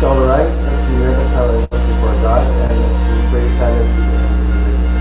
Please all rise as we reconcile ourselves before God and as we pray silently and individually.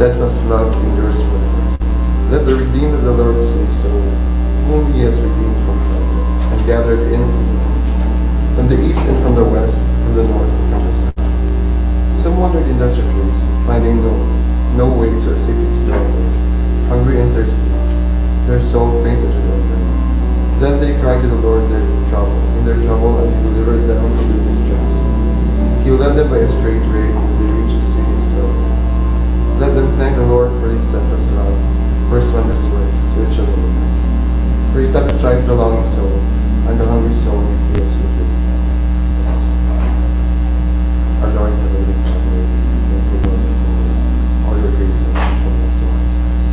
steadfast love endures forever. Let the redeemed of the Lord say so, whom he has redeemed from trouble, and gathered in from the east and from the west, from the north and from the south. Some wandered in desert ways, finding no way to a city to dwell in. Hungry and thirsty, their soul fainted within them. Then they cried to the Lord in their trouble, and he delivered them from their distress. He led them by a straight way, and they reached a city to dwell in. Let them thank the Lord for his steadfast love, for his wondrous works, which are known. For he satisfies the longing soul, and the hungry soul he feels with it. Our Lord and Heavenly Father, thank you, Lord, for all your grace and faithfulness towards us.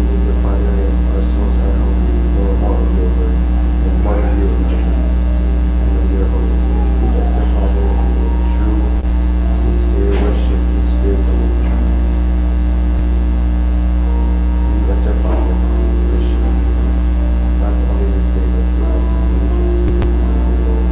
Indeed, the Father, our souls are hungry for more of your word, and more of you in our lives. And of your Holy Spirit, lead us, the Father, into true, sincere worship in spirit and in truth. Lead us, our Father, to worship you, not only this day, but throughout the ages, with the Lord,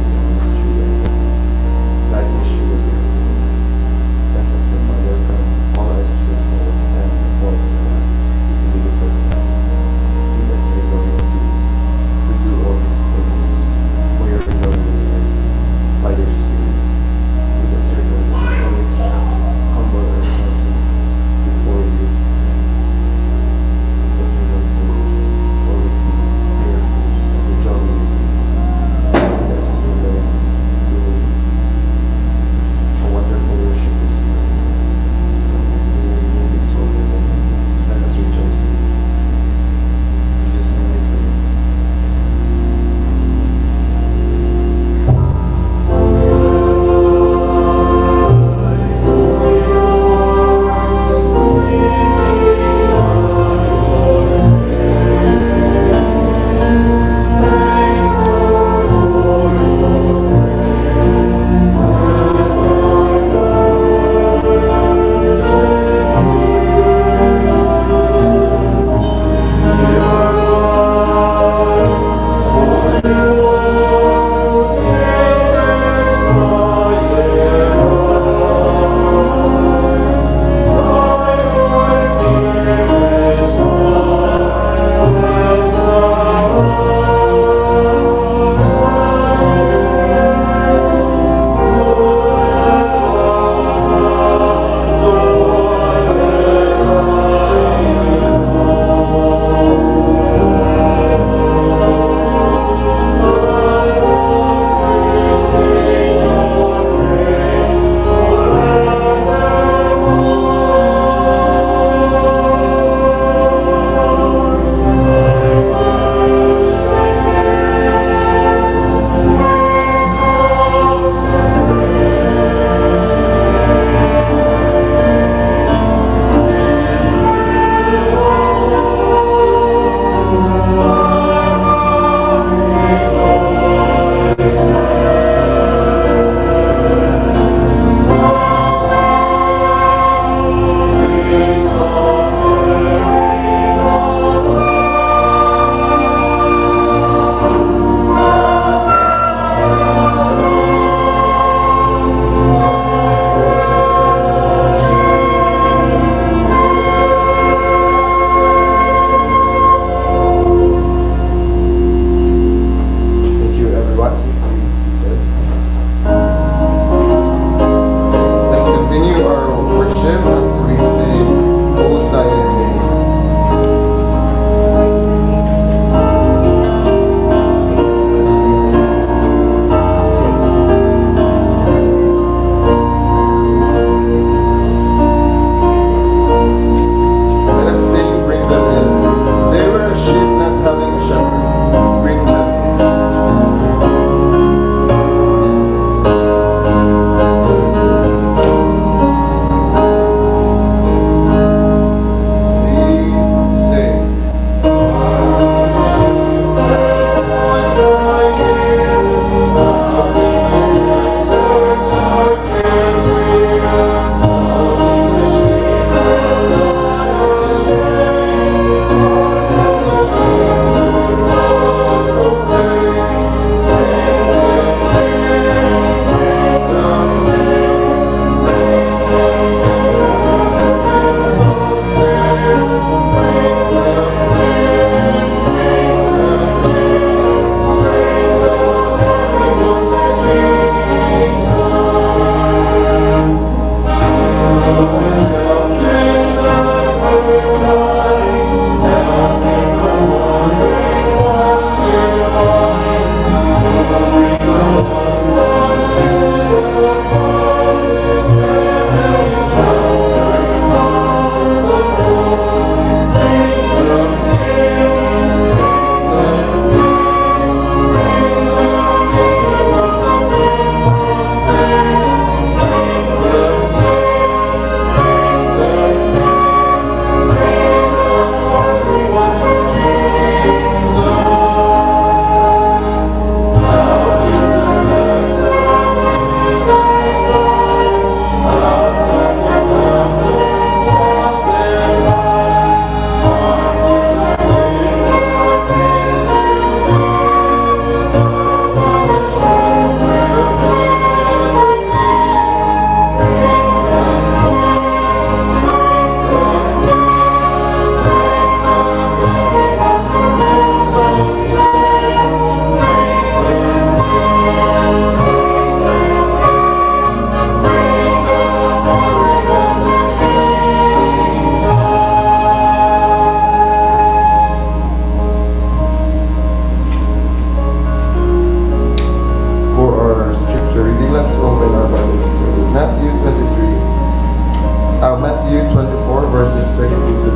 verses 32 to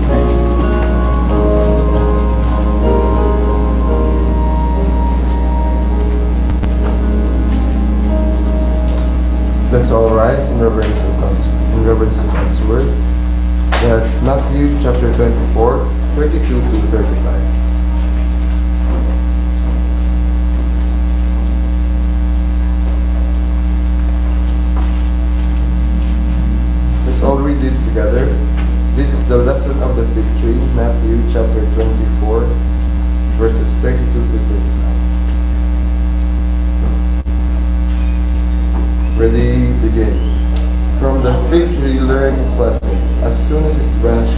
33. Let's all rise in reverence to God's word. That's Matthew chapter 24, 32 to 35. Let's all read this together. This is the lesson of the fig tree, Matthew chapter 24, verses 32 to 35. Ready, begin. From the fig tree learn its lesson. As soon as its branch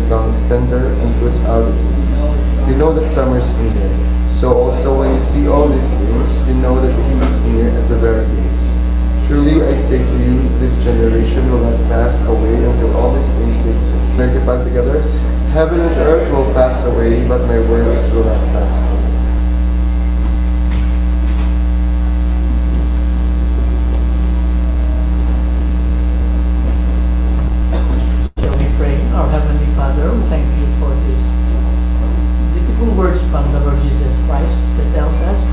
becomes tender and puts out its leaves, you know that summer is near. So also when you see all these things, you know that he is near at the very gates. Truly I say to you, this generation will not pass away until all these things take place. 95 together. Heaven and earth will pass away, but my words will not pass away. Shall we pray? Our Heavenly Father, we thank you for these beautiful words from the Lord Jesus Christ that tells us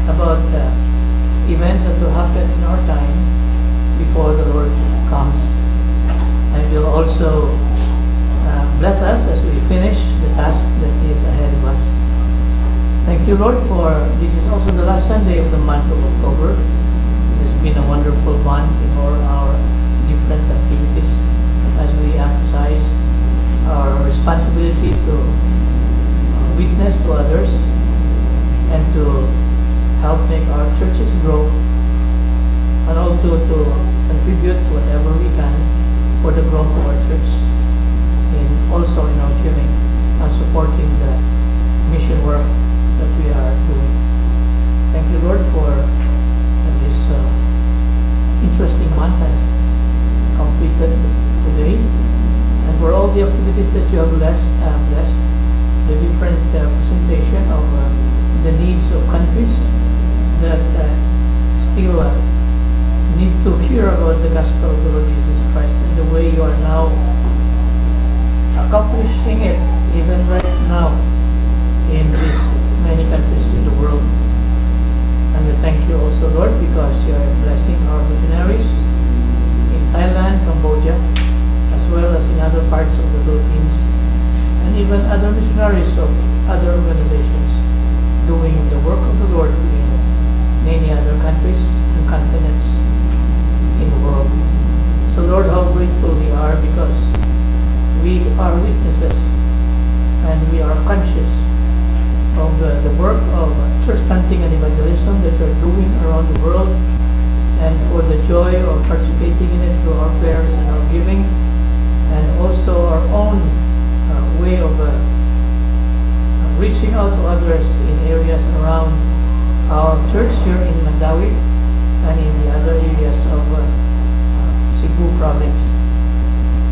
about the events that will happen in our time before the Lord comes, and will also bless us as we finish the task that is ahead of us. Thank you, Lord, for this is also the last Sunday of the month of October. This has been a wonderful month in all our different activities as we emphasize our responsibility to witness to others and to help make our churches grow, and also to contribute whatever we can for the growth of our church, also in our giving and supporting the mission work that we are doing. Thank you, Lord, for this interesting month has completed today, and for all the activities that you have blessed, the different presentation of the needs of countries that still need to hear about the gospel of the Lord Jesus Christ, and the way you are now accomplishing it even right now in these many countries in the world. And we thank you also, Lord, because you are blessing our missionaries in Thailand, Cambodia, as well as in other parts of the Philippines, and even other missionaries of other organizations doing the work of the Lord in many other countries and continents in the world. So Lord, how grateful we are, because we are witnesses and we are conscious of the work of church planting and evangelism that you are doing around the world, and for the joy of participating in it through our prayers and our giving, and also our own way of reaching out to others in areas around our church here in Mandaue and in the other areas of Cebu province.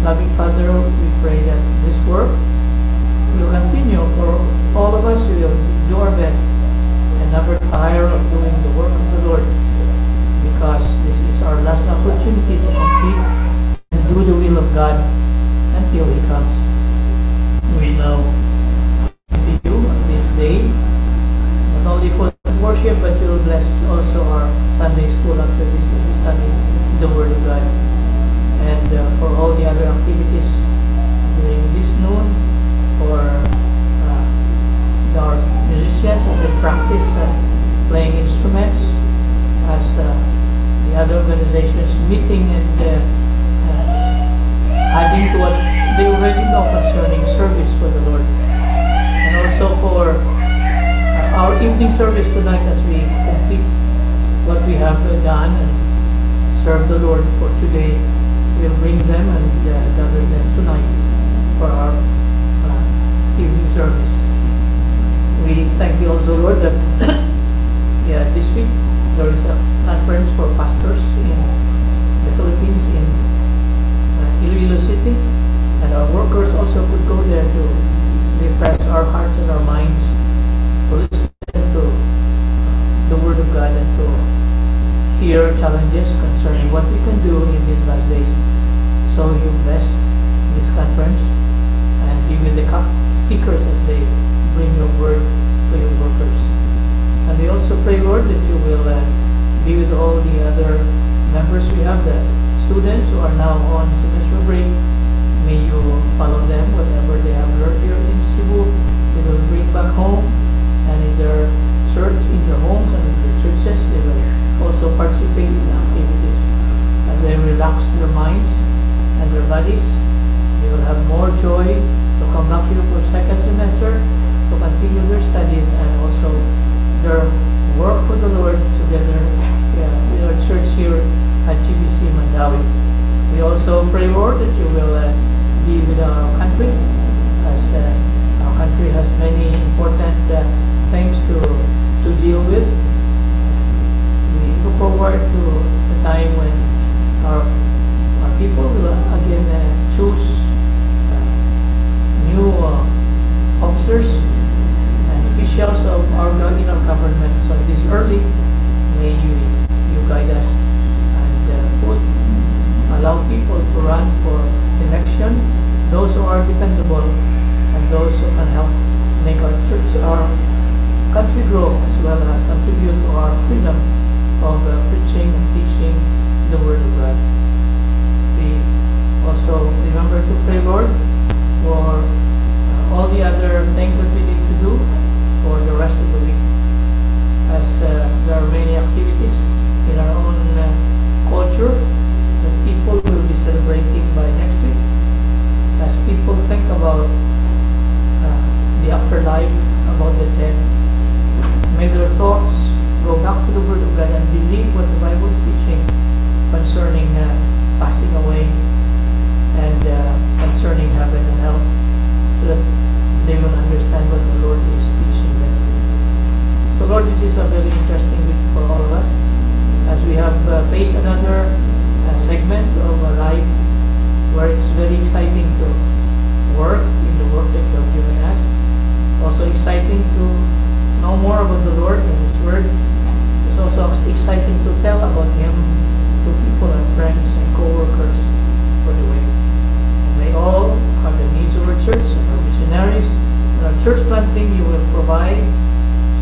Loving Father, we pray that this work will continue for all of us. We will do our best and never tire of doing the work of the Lord, because this is our last opportunity to complete and do the will of God until He comes. We now to you on this day, not only for worship, but you will bless also our Sunday school after this study the Word of God, and for all the other activities during this noon, for our musicians as they practice playing instruments, as the other organizations meeting and adding to what they already know concerning service for the Lord, and also for our evening service tonight as we complete what we have done and serve the Lord for today. We'll bring them and gather them tonight for our evening service. We thank you also, Lord, that this week there is a conference for pastors in the Philippines, in Iloilo City, and our workers also could go there to refresh our hearts and our minds, to listen to the Word of God and to hear challenges concerning what we can do in these last days. So you bless will have more joy to come back here for second semester to continue their studies and also their work for the Lord together with our church here at GBC Mandaue. We also pray, Lord, that you will be with our country, as our country has many important things to deal with. We look forward to the time when our people will again choose new officers and officials of in our government. So this early, may you guide us and allow people to run for election, those who are dependable and those who can help make our church, our country grow, as well as contribute to our freedom of preaching and teaching the Word of God. We also remember to pray, Lord, for all the other things that we need to do for the rest of the week, as there are many activities in our own culture that people will be celebrating by next week. As people think about the afterlife, about the dead, may their thoughts go back to the Word of God and believe what the Bible is teaching concerning passing away and concerning heaven and hell, so that they will understand what the Lord is teaching them. So Lord, this is a very interesting week for all of us, as we have faced another segment of our life where it's very exciting to work in the work that you have given us. Also exciting to know more about the Lord and His Word. It's also exciting to tell about Him to people and friends and co-workers for the way. And may all have the needs of our church and our missionaries and our church planting you will provide,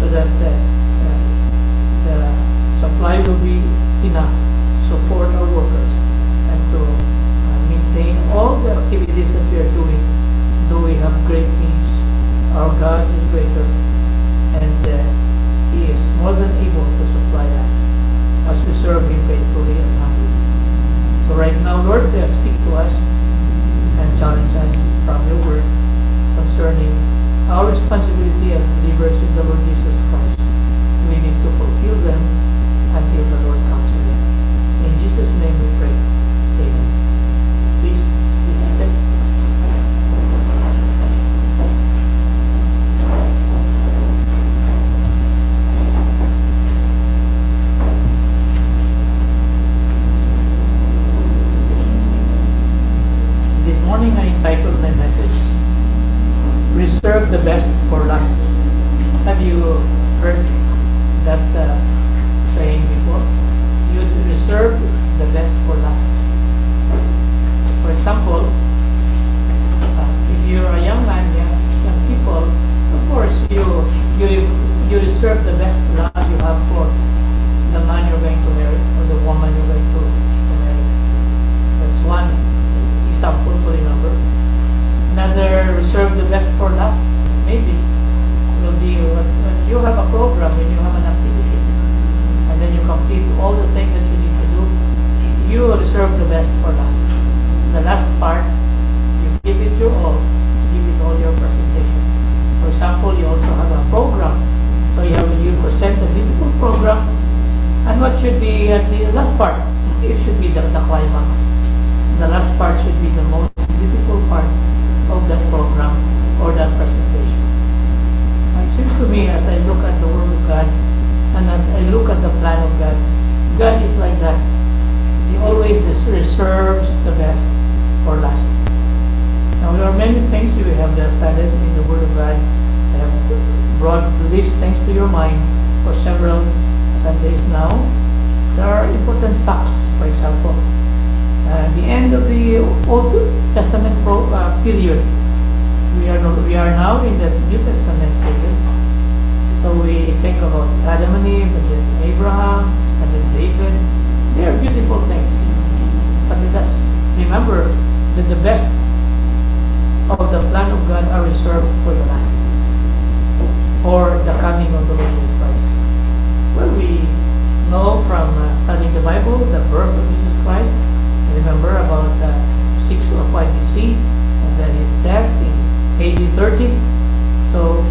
so that the supply will be enough to support our workers and to maintain all the activities that we are doing. Though we have great needs, our God is greater, and He is more than able to supply us as we serve Him faithfully and humbly. So right now, Lord, speak to us and challenge us from your word concerning our responsibility as believers in the Lord Jesus Christ. We need to fulfill them until the Lord comes again. In Jesus' name we pray. Amen. Please be seated. This morning I entitled my message, Reserve the Best for Last. Have you heard that saying before? You reserve the best for last. For example, if you're a young man, young people, of course you reserve the best love you have for the man you're going to marry or the woman you're going to marry. That's one example to remember. Another, reserve the best for last, maybe, will be when you have a program, when you have an activity, and then you complete all the things that you need to do, you reserve the best for last. The last part, you give it your all, give it all your presentation. For example, you also have a program, so you present a beautiful program, and what should be at the last part? It should be the climax. The last part should be the most difficult part of that program or that presentation. And it seems to me, as I look at the Word of God and I look at the plan of God, God is like that. He always reserves the best for last. Now there are many things we have studied in the Word of God. I have brought these things to your mind for several Sundays now. There are important facts, for example. The end of the Old Testament period. We are now in the New Testament period. So we think about Adam and Eve, and then Abraham, and then David. They are beautiful things. But let us remember that the best of the plan of God are reserved for the last, for the coming of the Lord Jesus Christ. Well, we know from studying the Bible, the birth of Jesus Christ. Remember about 6 or 5 BC, and his death in AD 30. So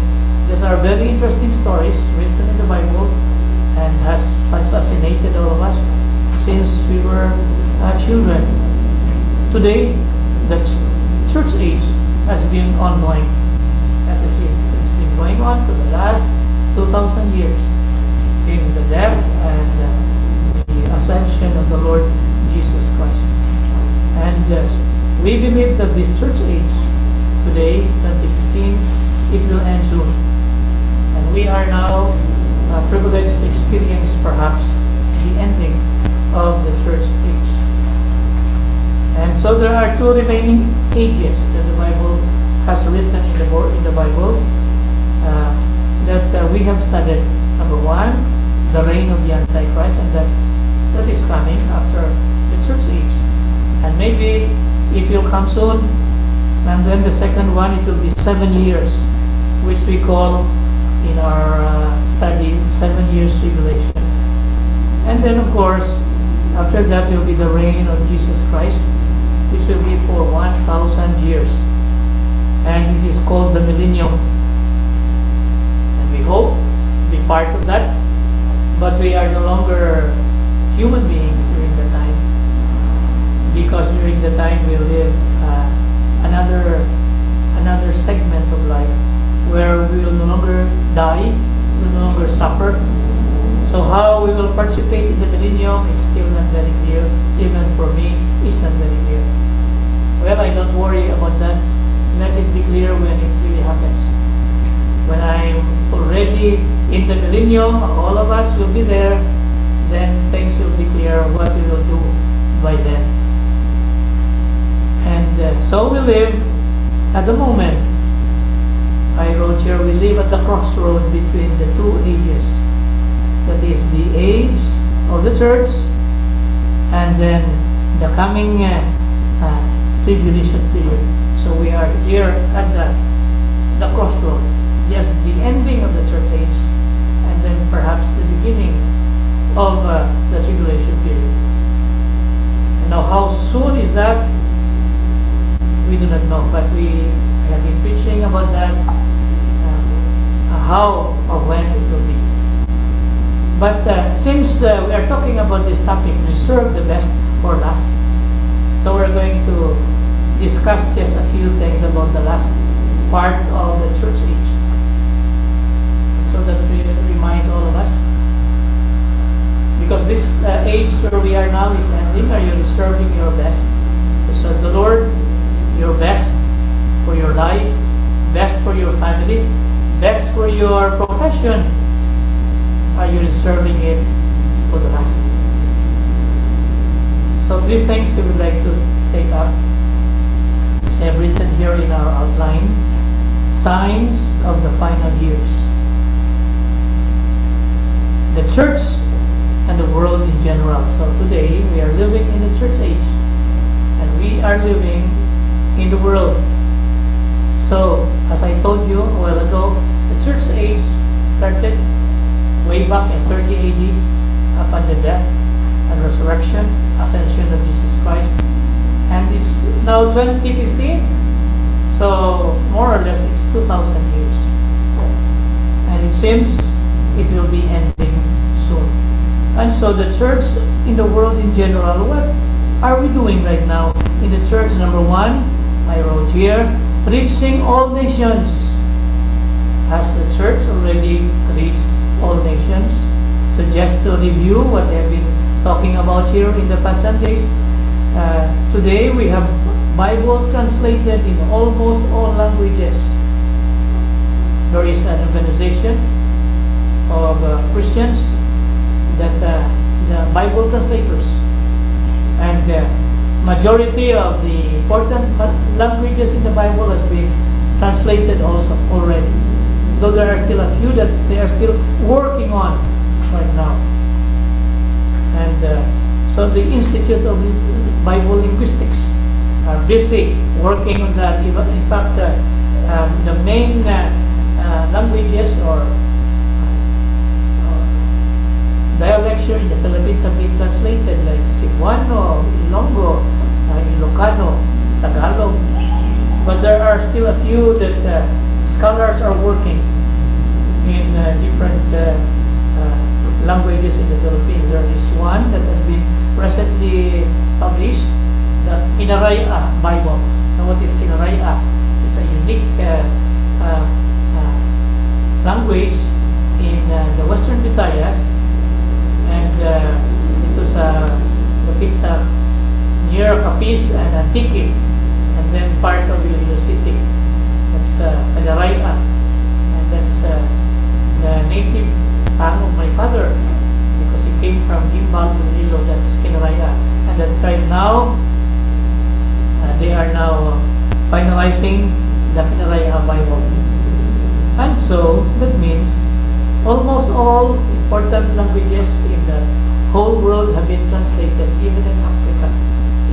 these are very interesting stories written in the Bible and has fascinated all of us since we were children. Today, the church age has been ongoing. It's been going on for the last 2,000 years since the death and the ascension of the Lord Jesus Christ. And we believe that this church age today, 2015, it will end soon. And we are now privileged to experience perhaps the ending of the church age. And so there are two remaining ages that the Bible has written in the Bible that we have studied. Number one, the reign of the Antichrist, and that is coming after the church age. And maybe it will come soon. And then the second one, it will be 7 years, which we call in our study 7 years tribulation. And then of course, after that will be the reign of Jesus Christ, which will be for 1,000 years. And it is called the millennium. And we hope to be part of that. But we are no longer human beings during the time, because during the time we live another segment of life where we will no longer die, we will no longer suffer. So how we will participate in the millennium is still not very clear. Even for me, it's not very clear. Well, I don't worry about that. Let it be clear when it really happens. When I'm already in the millennium, all of us will be there, then things will be clear what we will do by then. And so we live at the moment. I wrote here, we live at the crossroad between the two ages. That is the age of the church and then the coming tribulation period. So we are here at the crossroad, just the ending of the church age and then perhaps the beginning of the tribulation period. And now how soon is that? We do not know, but we have been preaching about that, how or when it will be. But since we are talking about this topic, reserve the best for last. So we're going to discuss just a few things about the last part of the church age, so that it reminds all of us. Because this age where we are now is ending. Are you reserving your best to serve the Lord? Your best for your life, best for your family, best for your profession. Are you reserving it for the last? So 3 things we would like to take up. As I have written here in our outline, signs of the final years. The church and the world in general. So today we are living in the church age, and we are living in the world. So as I told you a while ago, the church age started way back in 30 AD upon the death and resurrection, ascension of Jesus Christ. And it's now 2015, so more or less it's 2,000 years. And it seems it will be ending soon. And so the church in the world in general, what are we doing right now in the church? Number one, I wrote here, reaching all nations. Has the church already reached all nations? So just to review what I have been talking about here in the past Sundays, today we have Bible translated in almost all languages. There is an organization of Christians that the Bible translators, and majority of the important languages in the Bible has been translated also already. Though there are still a few that they are still working on right now. And so the Institute of Bible Linguistics are busy working on that. In fact, the main languages or dialects in the Philippines have been translated, like Cebuano, Ilonggo, Ilocano, Tagalog, but there are still a few that scholars are working in different languages in the Philippines. There is one that has been recently published, the Kinaraya Bible. Now, what is Kinaraya? It's a unique language in the Western Visayas, and it was located near Capiz and Antique, and then part of Iloilo City. That's Kinaraya, and that's the native tongue of my father, because he came from Gimbal to Iloilo. That's Kinaraya, and that tribe now they are now finalizing the Kinaraya Bible. And so that means almost all important languages in the whole world have been translated, even in Africa,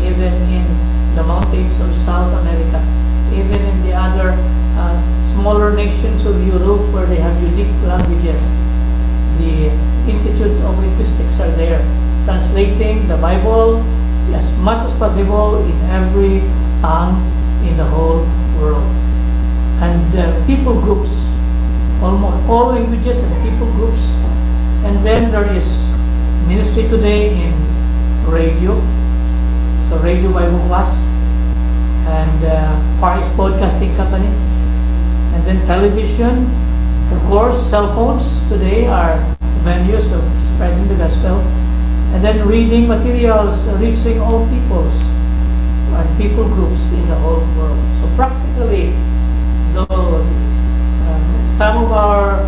even in the mountains of South America, even in the other smaller nations of Europe where they have unique languages. The Institute of Linguistics are there, translating the Bible as much as possible in every tongue in the whole world. And people groups, almost all languages and people groups. And then there is ministry today in radio, so Radio Bible Class, and Paris Podcasting Company, and then television. Of course, cell phones today are venues of spreading the gospel, and then reading materials reaching all peoples and people groups in the whole world. So practically, though some of our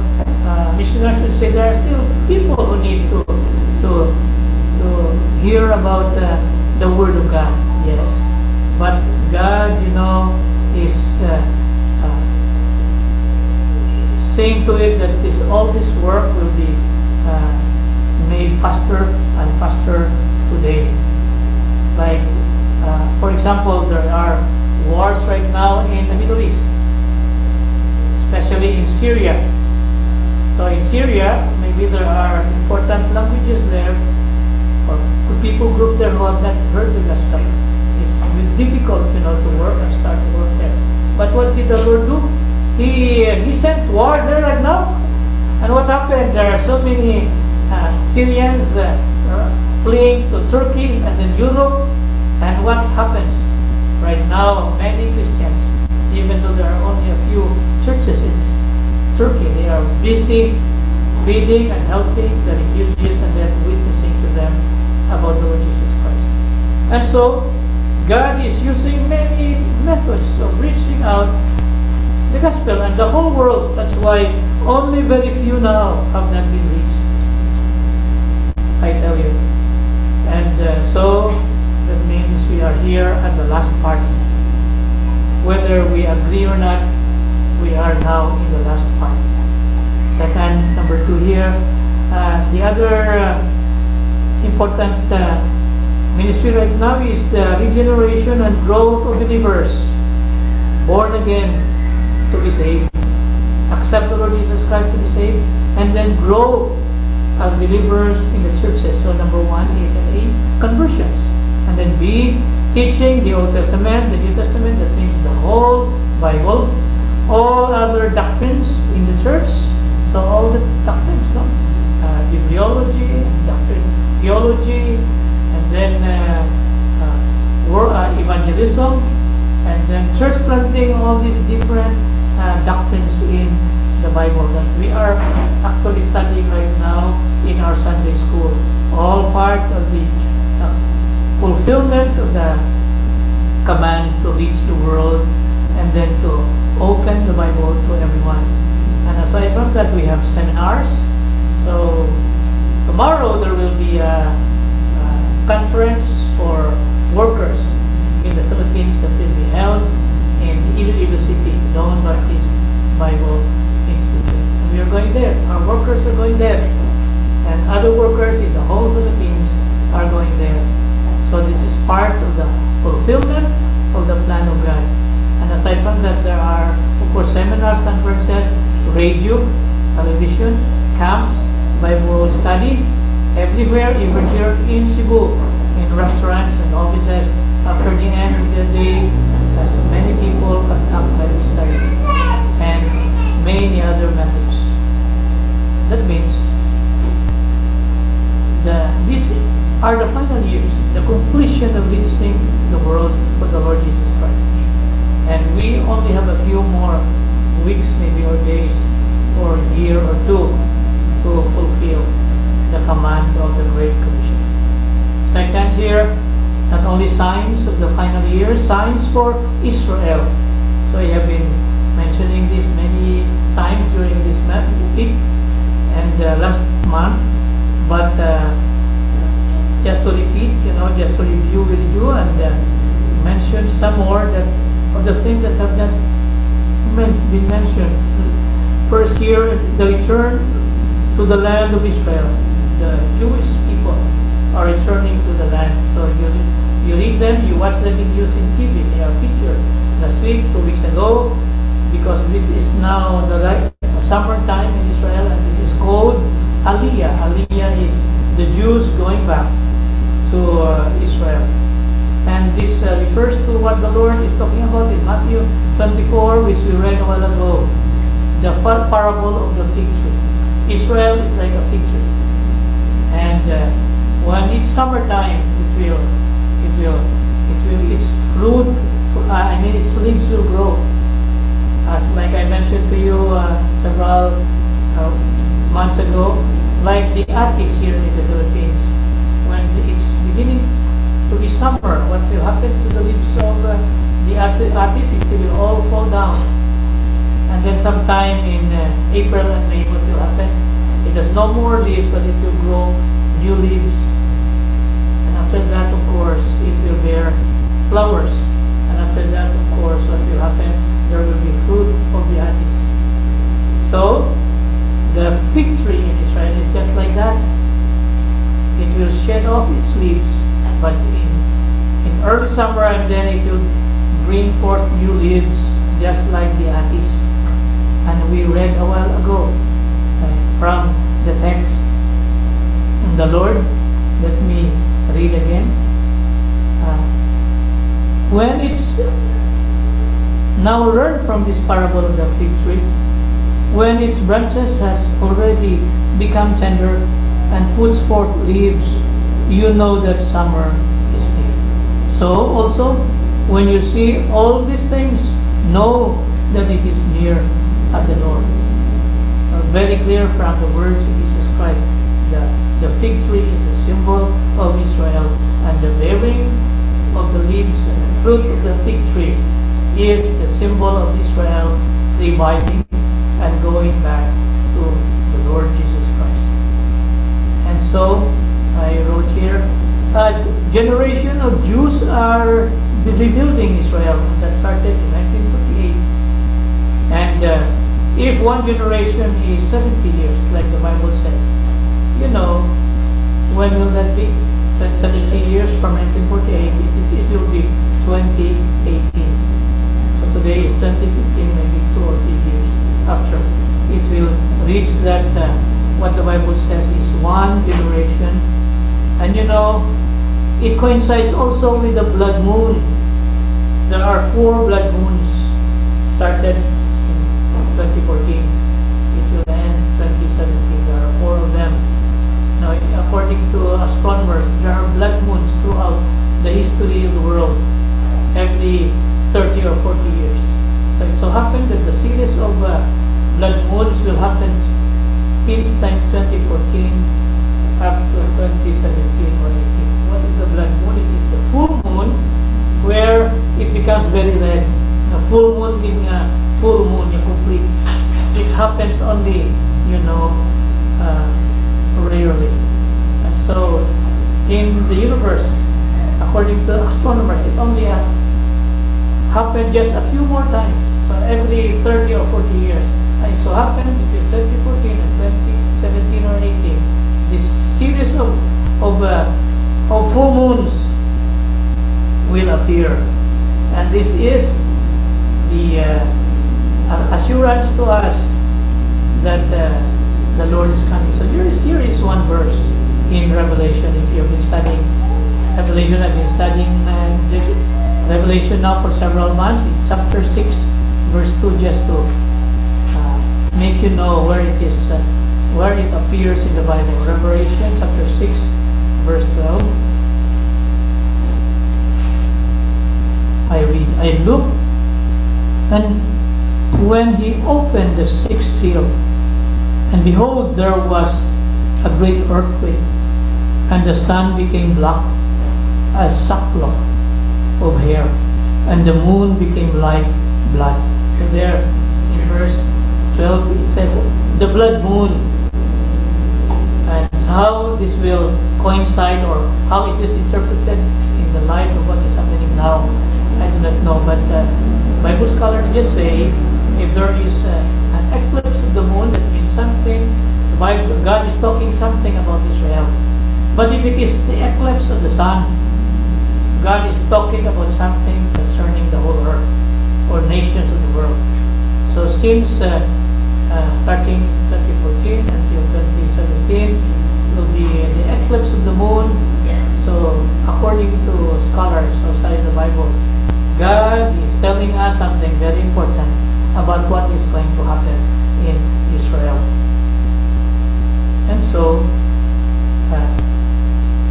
missionaries would say there are still people who need to hear about the Word of God. Yes, but God, is saying to it that all this work will be made faster and faster today. Like, for example, there are wars right now in the Middle East, especially in Syria. So in Syria, maybe there are important languages there, or people group there who have not heard the gospel. It's difficult, to work and start to work there. But what did the Lord do? He sent war there right now. And what happened? There are so many Syrians fleeing to Turkey and then Europe. And what happens? Right now, many Christians, even though there are only a few churches in Turkey, they are busy feeding and helping the refugees and then witnessing to them about the Lord Jesus Christ. And so, God is using many methods of reaching out the gospel and the whole world. That's why only very few now have not been reached, I tell you. And so that means we are here at the last part. Whether we agree or not, we are now in the last part. Second, number 2 here. The other important ministry right now is the regeneration and growth of believers, born again, to be saved, accept the Lord Jesus Christ to be saved, and then grow as believers in the churches. So number 1 is A, conversions, and then B, teaching the Old Testament, the New Testament, that means the whole Bible, all other doctrines in the church, so all the doctrines, bibliology, doctrine, theology, and then evangelism, and then church planting, all these different doctrines in the Bible that we are actually studying right now in our Sunday school. All part of the fulfillment of the command to reach the world and then to open the Bible to everyone. And aside from that, we have seminars. So tomorrow there will be a conference for workers in the Philippines that will be held in Iloilo City, Don Baptist Bible Institute. And we are going there. Our workers are going there. And other workers in the whole Philippines are going there. So this is part of the fulfillment of the plan of God. And aside from that, there are, of course, seminars, conferences, radio, television, camps, Bible study, everywhere, even here in Cebu, in restaurants and offices. After the end of the day, as many people we only have a few more weeks, maybe, or days, or a year or two to fulfill the command of the Great Commission. Second here, not only signs of the final year, signs for Israel. So I have been mentioning this many times during this week and last month, but just to repeat, just to review with you and mention some more that of the things that have not been mentioned. First here, the return to the land of Israel. The Jewish people are returning to the land. So you read them, you watch the videos in TV. They are featured last week, 2 weeks ago, because this is now the summertime in Israel, and this is called Aliyah. Aliyah is the Jews going back to Israel. And this refers to what the Lord is talking about in Matthew 24, which we read a while ago, the parable of the fig tree. Israel is like a fig tree, and when it's summertime, its fruit, its leaves will grow. As like I mentioned to you several months ago, like the atis here in the Philippines, when it's beginning to be summer, what will happen to the leaves of the atis? It will all fall down. And then sometime in April and May, what will happen? It has no more leaves, but it will grow new leaves. And after that, of course, it will bear flowers. And after that, of course, what will happen? There will be fruit of the atis. So, the fig tree in Israel is just like that. It will shed off its leaves, but in early summer, and then it will bring forth new leaves, just like the atis. And we read a while ago from the text. And the Lord, let me read again. When it's now learned from this parable of the fig tree, when its branches has already become tender and puts forth leaves, you know that summer is near. So also, when you see all these things, know that it is near at the door. Very clear from the words of Jesus Christ. The fig tree is a symbol of Israel, and the bearing of the leaves and the fruit of the fig tree is the symbol of Israel reviving and going back to the Lord Jesus Christ. And so, I wrote here, a generation of Jews are rebuilding Israel. That started in 1948. And if one generation is 70 years, like the Bible says, when will that be? 70 years from 1948, it will be 2018. So today is 2015, maybe 2 or 3 years after. It will reach that, what the Bible says is one generation. And it coincides also with the blood moon. There are 4 blood moons started in 2014. It will end 2017. There are 4 of them. Now, according to astronomers, there are blood moons throughout the history of the world, every 30 or 40 years. So it so happened that the series of blood moons will happen since 2014 up to 2017 or 18. What is the blood moon? It is the full moon, where it becomes very red. The full moon being a full moon, complete. It happens only, rarely. And so, in the universe, according to astronomers, it only happened just a few more times. So every 30 or 40 years. And it so happened between 2014 and 2017 or 18, this series of full moons will appear. And this is the assurance to us that the Lord is coming. So here is one verse in Revelation. If you have been studying Revelation, I've been studying Revelation now for several months. It's chapter 6, verse 2, just to make you know where it is, where it appears in the Bible. Revelation chapter 6, verse 12. I read, I looked, And when he opened the sixth seal, and behold, there was a great earthquake, and the sun became black as sackcloth of hair, and the moon became like blood. So there in verse 12 it says, the blood moon. And how this will coincide, or how is this interpreted in the light of what is happening now, I do not know. But Bible scholars just say, if there is an eclipse of the moon, that means something. The Bible, God is talking something about Israel. But if it is the eclipse of the sun, God is talking about something concerning the whole earth or nations of the world. So since starting 2014 until 2017 will be the eclipse of the moon. So according to scholars outside the Bible, God is telling us something very important about what is going to happen in Israel. And so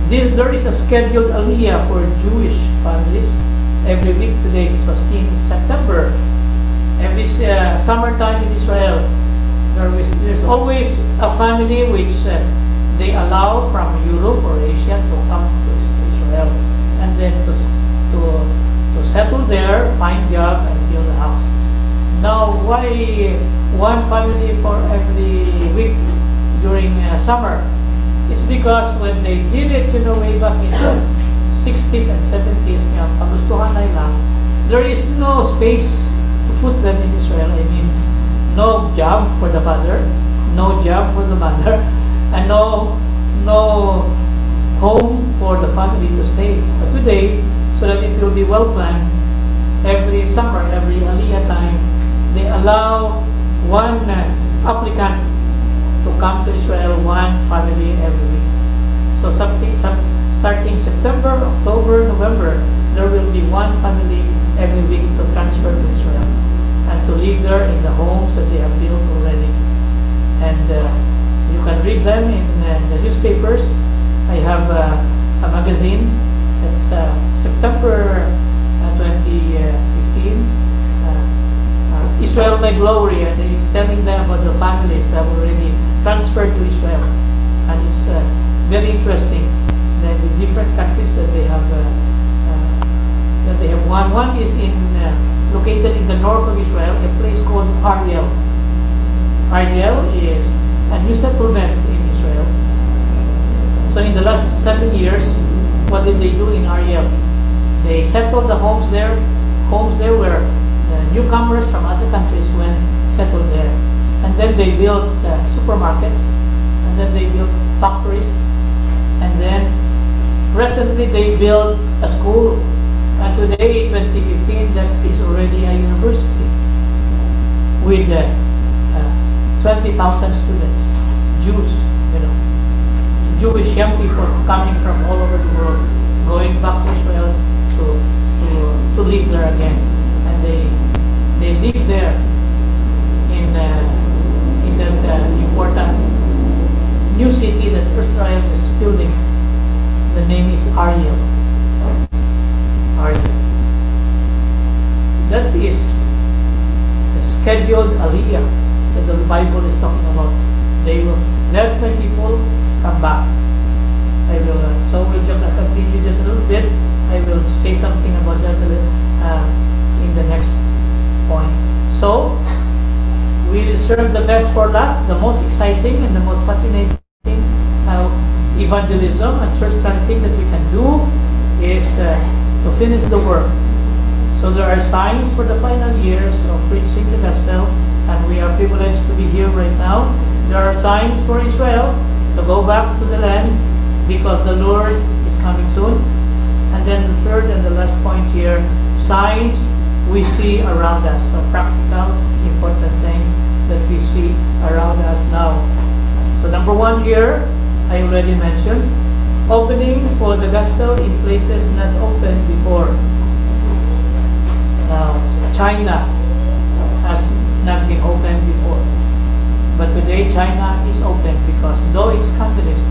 there is a scheduled aliyah for Jewish families every week. Today is 15 September. Every summertime in Israel, there's always a family which they allow from Europe or Asia to come to Israel, and then to settle there, find job, and build a house. Now, why one family for every week during summer? It's because when they did it, way back in the 60s and 70s, pagustuhan na lang, there is no space to put them in Israel. I mean, no job for the father, no job for the mother, and no home for the family to stay. But today, so that it will be well planned, every summer, every aliyah time, they allow one applicant to come to Israel, one family every week. So starting September, October, November, there will be one family every week to transfer to Israel and to live there in the homes that they have built already. And you can read them in the newspapers. I have a magazine. It's September 2015. Israel My Glory, and it's telling them about the families that have already transferred to Israel. And it's very interesting that the different countries that they have One is located in the north of Israel, a place called Ariel. Ariel is a new settlement in Israel. So in the last 7 years, what did they do in Ariel? They settled the homes there. Homes there where newcomers from other countries went settled there. And then they built supermarkets, and then they built factories, and then recently they built a school. And today, 2015, that is already a university with 20,000 students, Jews, Jewish young people coming from all over the world, going back to Israel to live there again. And they live there in that important new city that Israel is building. The name is Ariel. Ariel. That is the scheduled aliyah that the Bible is talking about. They will let the people come back. I will. So we'll just continue just a little bit. I will say something about that in the next point. So we will serve the best for last. The most exciting and the most fascinating evangelism and church planting that we can do is to finish the work. So there are signs for the final years of preaching the gospel, and we are privileged to be here right now. There are signs for Israel to go back to the land because the Lord is coming soon. And then the third and the last point here, signs we see around us. So practical, important things that we see around us now. So number one here, I already mentioned, opening for the gospel in places not open before. Now, China has not been open before. But today, China is open because though it's communist,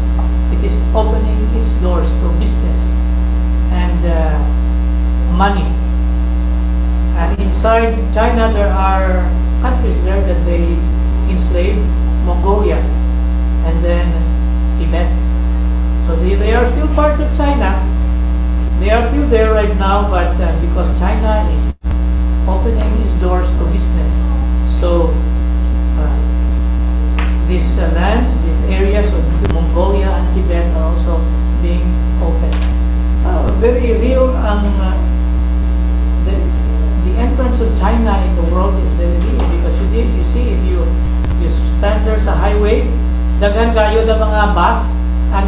it is opening its doors to business and money. And inside China, there are countries there that they enslaved: Mongolia, and then Tibet. So they are still part of China. They are still there right now, but because China is opening its doors to business, so these lands, these areas of Mongolia and Tibet are also being opened. Very real the entrance of China in the world is very real, because you see, if you stand there sa highway, daghan kayo na mga bus, mga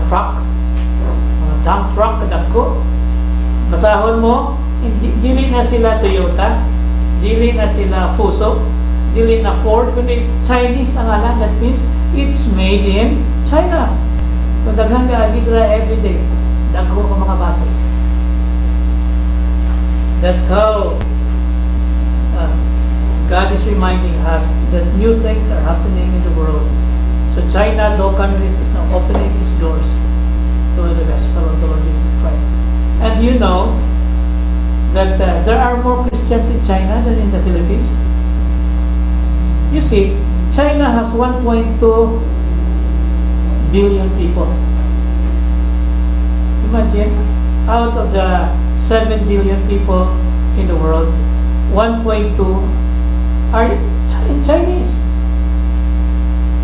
truck, mga dump truck kadagko. Basahon mo, dili na sila Toyota, dili na sila Fuso, dili na Ford, kundi Chinese ang alam. That means it's made in China. So daghan ka agidra everyday, dagko ang mga buses. That's how God is reminding us that new things are happening in the world. So China, though communist, is now opening its doors to the gospel of the Lord Jesus Christ. And you know that there are more Christians in China than in the Philippines. You see, China has 1.2 billion people. Imagine, out of the 7 billion people in the world, 1.2 are Chinese.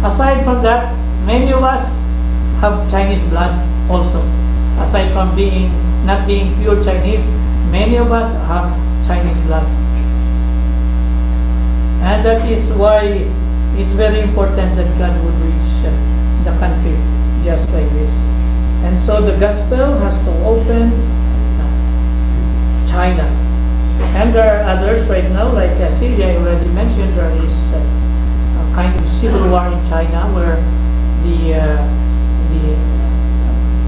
Aside from that, many of us have Chinese blood also. Aside from not being pure Chinese, many of us have Chinese blood. And that is why it's very important that God would reach the country just like this. And so the gospel has to open China. And there are others right now, like Syria. I already mentioned there is a kind of civil war in China, where the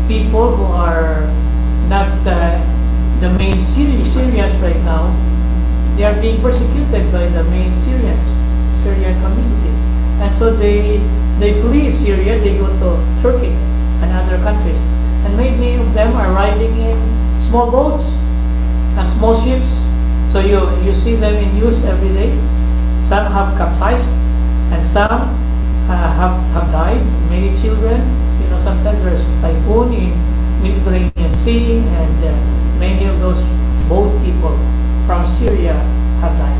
people who are not the main Syrians right now, they are being persecuted by the main Syrian communities. And so they flee Syria, they go to Turkey and other countries. And many of them are riding in small boats and small ships. So you see them in news every day. Some have capsized, and some have died. Many children. You know, sometimes there's typhoon in Mediterranean Sea, and many of those boat people from Syria have died.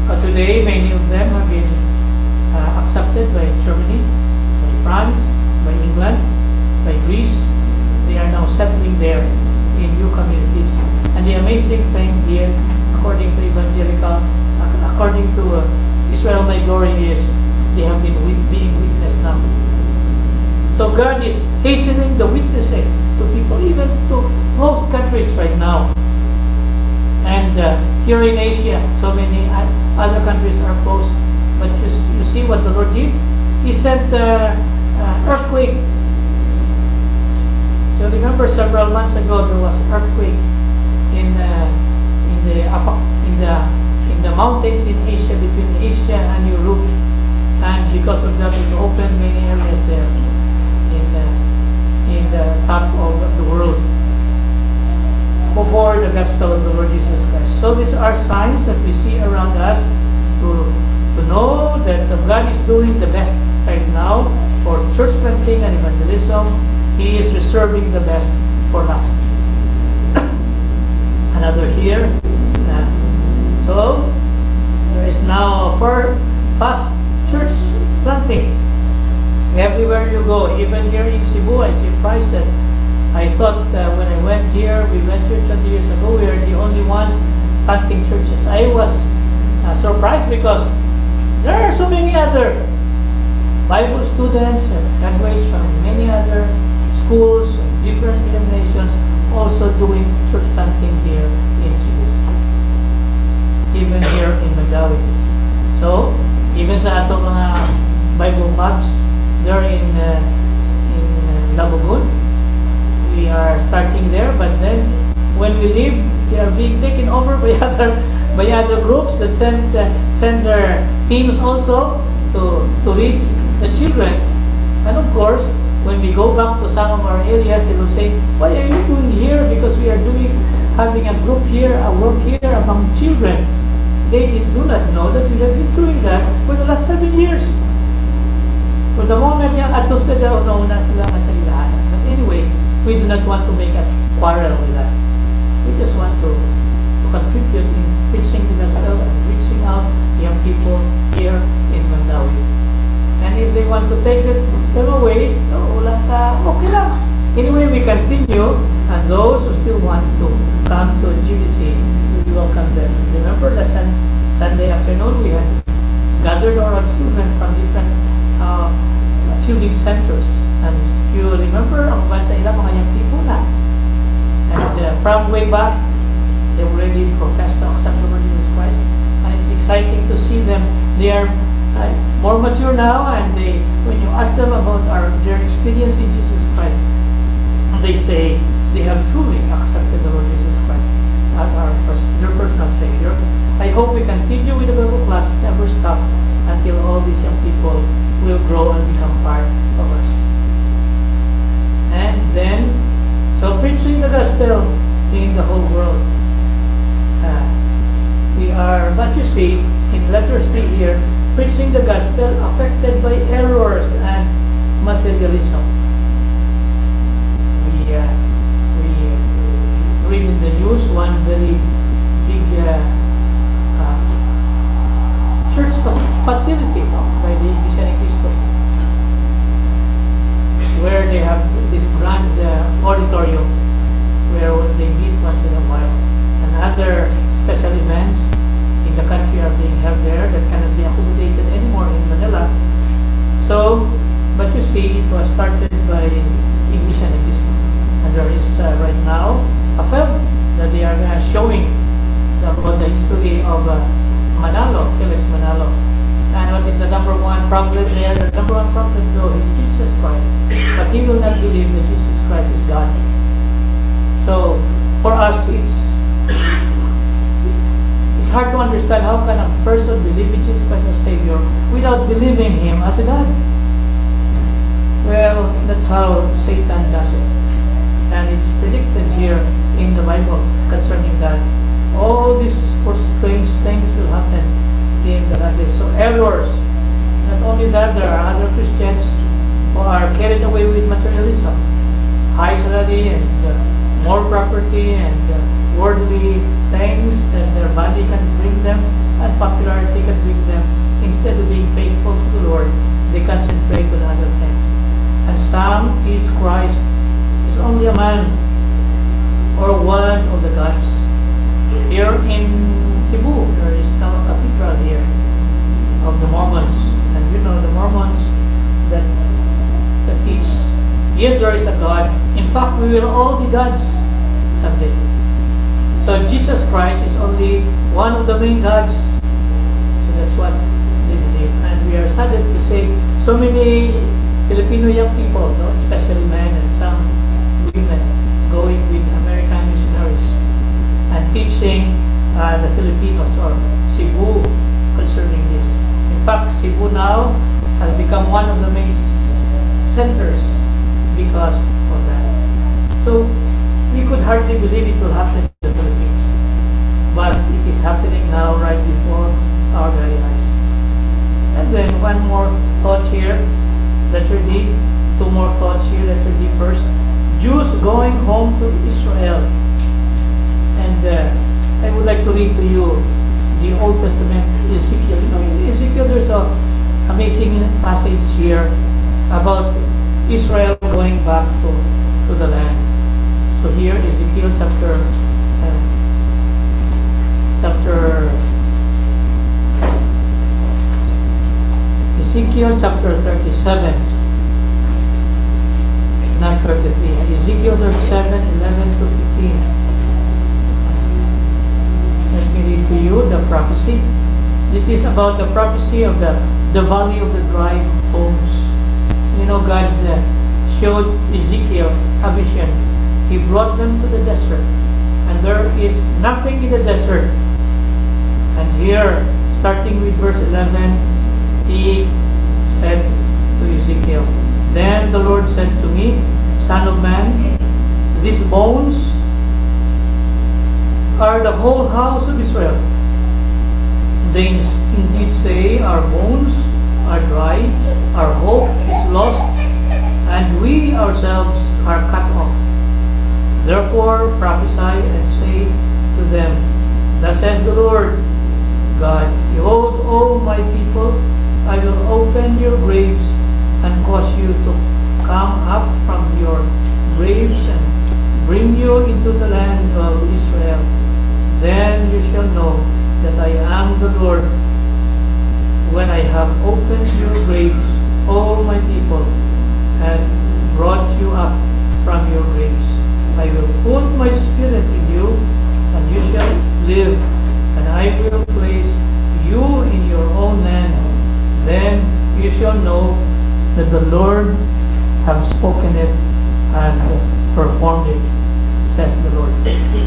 But today, many of them have been accepted by Germany, by France, by England, by Greece. They are now settling there in new communities. And the amazing thing here, according to Israel My Glory, is they have been being witnessed now. So God is hastening the witnesses to people, even to most countries right now. And here in Asia, so many other countries are closed. But you see what the Lord did? He sent earthquake. So remember, several months ago there was earthquake in the mountains in Asia, between Asia and Europe, and because of that, it opened many areas there in the top of the world for the gospel of the Lord Jesus Christ. So these are signs that we see around us to know that God is doing the best right now for church planting and evangelism. He is reserving the best for last. Another here. So there is now fast church planting everywhere you go. Even here in Cebu, I surprised that I thought when I went here, we went here 20 years ago, we are the only ones planting churches. I was surprised because there are so many other Bible students and graduates from many other schools, different denominations, also doing church planting here in Cebu. Even here in Mandaue. So, even sa ato mga Bible clubs there in Labugon, we are starting there, but then when we leave, they are being taken over by other groups that send their teams also to reach the children. And of course, when we go back to some of our areas, they will say, "What are you doing here?" Because we are having a group here, a work here among children. They do not know that we have been doing that for the last 7 years. For the moment yung atos na daw, nauna sila nga sa ilahan. But anyway, we do not want to make a quarrel with that. We just want to contribute in preaching the gospel and reaching out young people here in Mandaue. And if they want to take them away, wala ka, okay lang. Anyway, we continue, and those who still want to come to GBC, we welcome them. Remember the Sunday afternoon, we had gathered our children from different children's centers. And if you remember, ang bansa ila mga young people na. And from way back, they already professed to accept the Lord Jesus Christ. And it's exciting to see them. They are more mature now, and when you ask them about their experience in Jesus Christ, they say they have truly accepted the Lord Jesus Christ as their personal Savior. I hope we continue with the Bible class, never stop, until all these young people will grow and become part of us. And then, so preaching the gospel in the whole world. We are, but you see, in letter C here, preaching the gospel affected by errors and materialism. We read in the news one very big church facility by the Iglesia ni Cristo, where they have this grand auditorium where they meet once in a while, and other special events in the country are being held there that cannot be accommodated anymore in Manila. So, but you see, it was started by Iglesia ni Cristo, and there is right now a film that they are showing about the history of Manalo, Felix Manalo. And what is the number one problem there? The number one problem though is Jesus Christ, but he will not believe that Jesus Christ is God. So, for us, it's hard to understand how can a person believe in Jesus Christ as Savior without believing Him as a God. Well, that's how Satan does it. And it's predicted here in the Bible concerning that. All these strange things will happen in the last days. So errors. Not only that, there are other Christians who are carried away with materialism. High salary and more property and worldly things that their body can bring them and popularity can bring them. Instead of being faithful to the Lord, they concentrate on other things. And some teach Christ is only a man or one of the gods. Here in Cebu, there is now a cathedral here of the Mormons. And you know the Mormons that teach, yes, there is a God. In fact, we will all be gods someday. So Jesus Christ is only one of the main gods. So that's what they believe. And we are saddened to say so many Filipino young people, no, especially men and some women, going with American missionaries and teaching the Filipinos or Cebu concerning this. In fact, Cebu now has become one of the main centers because of that. So we could hardly believe it will happen in the Philippines, but it is happening now right before our very eyes. And then one more thought here, letter D. Two more thoughts here, letter D first. Jews going home to Israel. And I would like to read to you the Old Testament Ezekiel. You know, in Ezekiel there's an amazing passage here about Israel going back to the land. So here, Ezekiel chapter Ezekiel chapter 37, not 33. Ezekiel 37, 11 to 15. Let me read to you the prophecy. This is about the prophecy of the valley of the dry bones. You know, God showed Ezekiel a vision. He brought them to the desert, and there is nothing in the desert. And here, starting with verse 11, he said to Ezekiel, Then the Lord said to me, Son of man, these bones are the whole house of Israel. They indeed say, our bones are dry, our hope is lost, and we ourselves are cut off. Therefore prophesy and say to them, Thus says the Lord God, Behold, O my people, I will open your graves and cause you to come up from your graves and bring you into the land of Israel. Then you shall know that I am the Lord, when I have opened your graves, O my people, and brought you up from your graves. I will put my spirit in you, and you shall live, and I will place you in your own land. Then you shall know that the Lord have spoken it and performed it, says the Lord.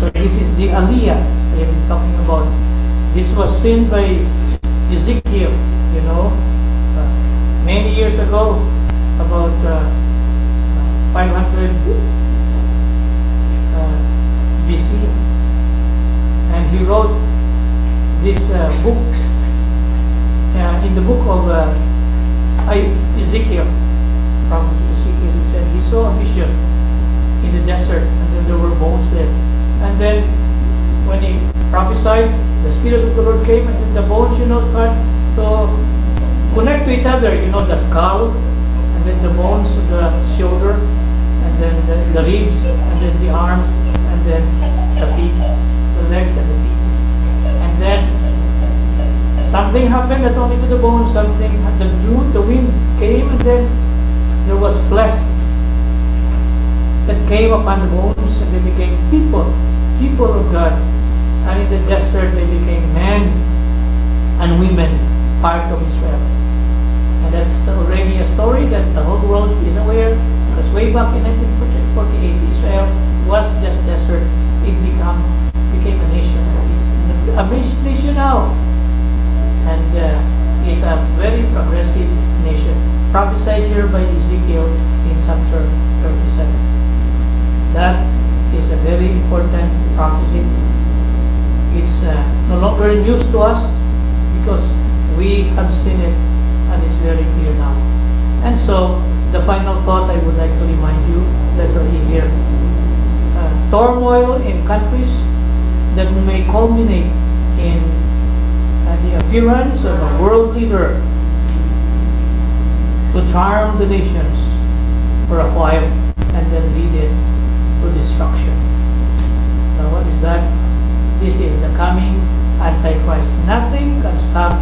So this is the Aliyah I have been talking about. This was seen by Ezekiel, many years ago, about 500 BC. And he wrote this book, in the book of Ezekiel. From Ezekiel, he said he saw a vision in the desert, and then there were bones there. And then when he prophesied, the Spirit of the Lord came, and the bones, start to connect to each other. The skull, and then the bones of the shoulder, and then the ribs, and then the arms, and then the feet, the legs and the feet. And then something happened, not only to the bones, the wind came, and then there was flesh that came upon the bones, and they became people of God. And in the desert they became men and women, part of Israel. And that's already a story that the whole world is aware, because way back in 1948, Israel was just desert. It became a nation. It's a nation now. And it's a very progressive nation. Prophesied here by Ezekiel in chapter 37. That is a very important prophecy. It's no longer news to us because we have seen it and it's very clear now. And so, the final thought I would like to remind you that are here. Turmoil in countries that may culminate in the appearance of a world leader to charm the nations for a while and then lead it to destruction. So what is that? This is the coming Antichrist. Nothing can stop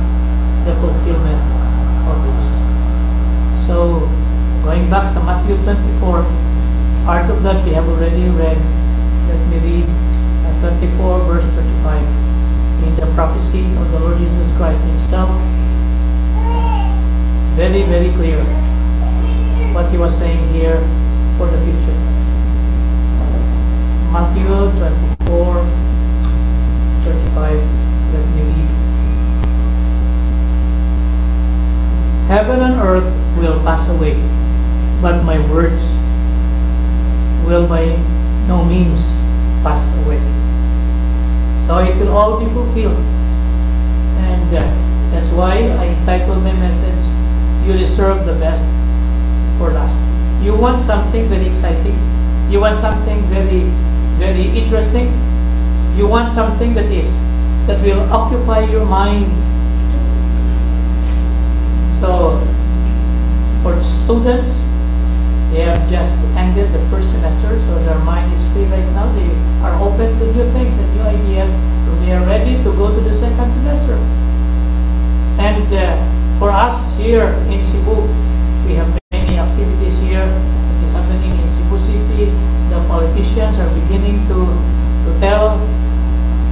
the fulfillment of this. So, going back to Matthew 24, part of that we have already read. Let me read 24 verse 35. In the prophecy of the Lord Jesus Christ Himself, very, very clear what He was saying here for the future. Matthew 24, 35, let me read. Heaven and earth will pass away, but my words will by no means pass away. So it will all be fulfilled. And that's why I entitled my message, You Deserve the Best for Last. You want something very exciting? You want something very, very interesting? You want something that will occupy your mind. So, for students, they have just ended the first semester, so their mind is free right now. They are open to new things and new ideas, so they are ready to go to the second semester. And for us here in Cebu, we have many activities here. It is happening in Cebu City. The politicians are beginning to tell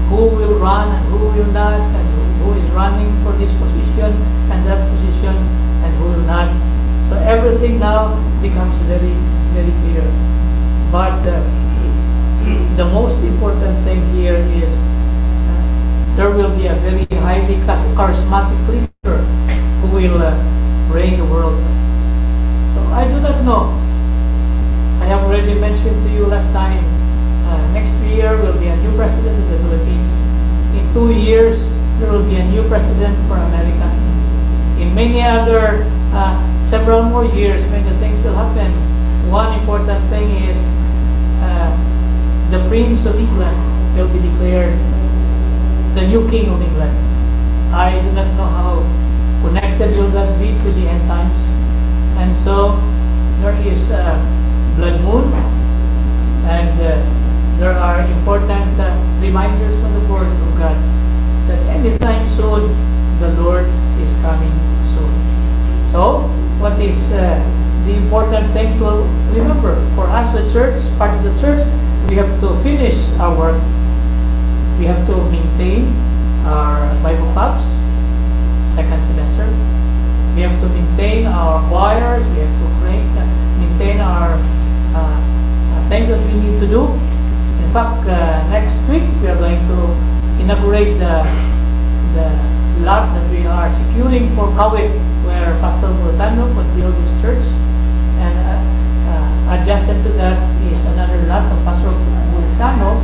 who will run and who will not, and who is running for this position and that position, and who will not. So everything now becomes very, very clear. But the most important thing here is there will be a very highly charismatic leader who will reign the world. So I do not know. I have already mentioned to you last time, next year will be a new president in the Philippines. In 2 years, there will be a new president for America. In many other, several more years, many things will happen. One important thing is the Prince of England will be declared the new King of England. I do not know how connected will that be to the end times. And so there is blood moon, and there are important reminders from the Word of God that anytime soon the Lord is coming soon. So what is the important thing to remember? For us, the church, part of the church, we have to finish our work. We have to maintain our Bible clubs, second semester. We have to maintain our choirs. We have to maintain our things that we need to do. In fact, next week we are going to inaugurate the lot that we are securing for Kawit, where Pastor Murtano would build his church. And adjacent to that is another lot of Pastor Murtano,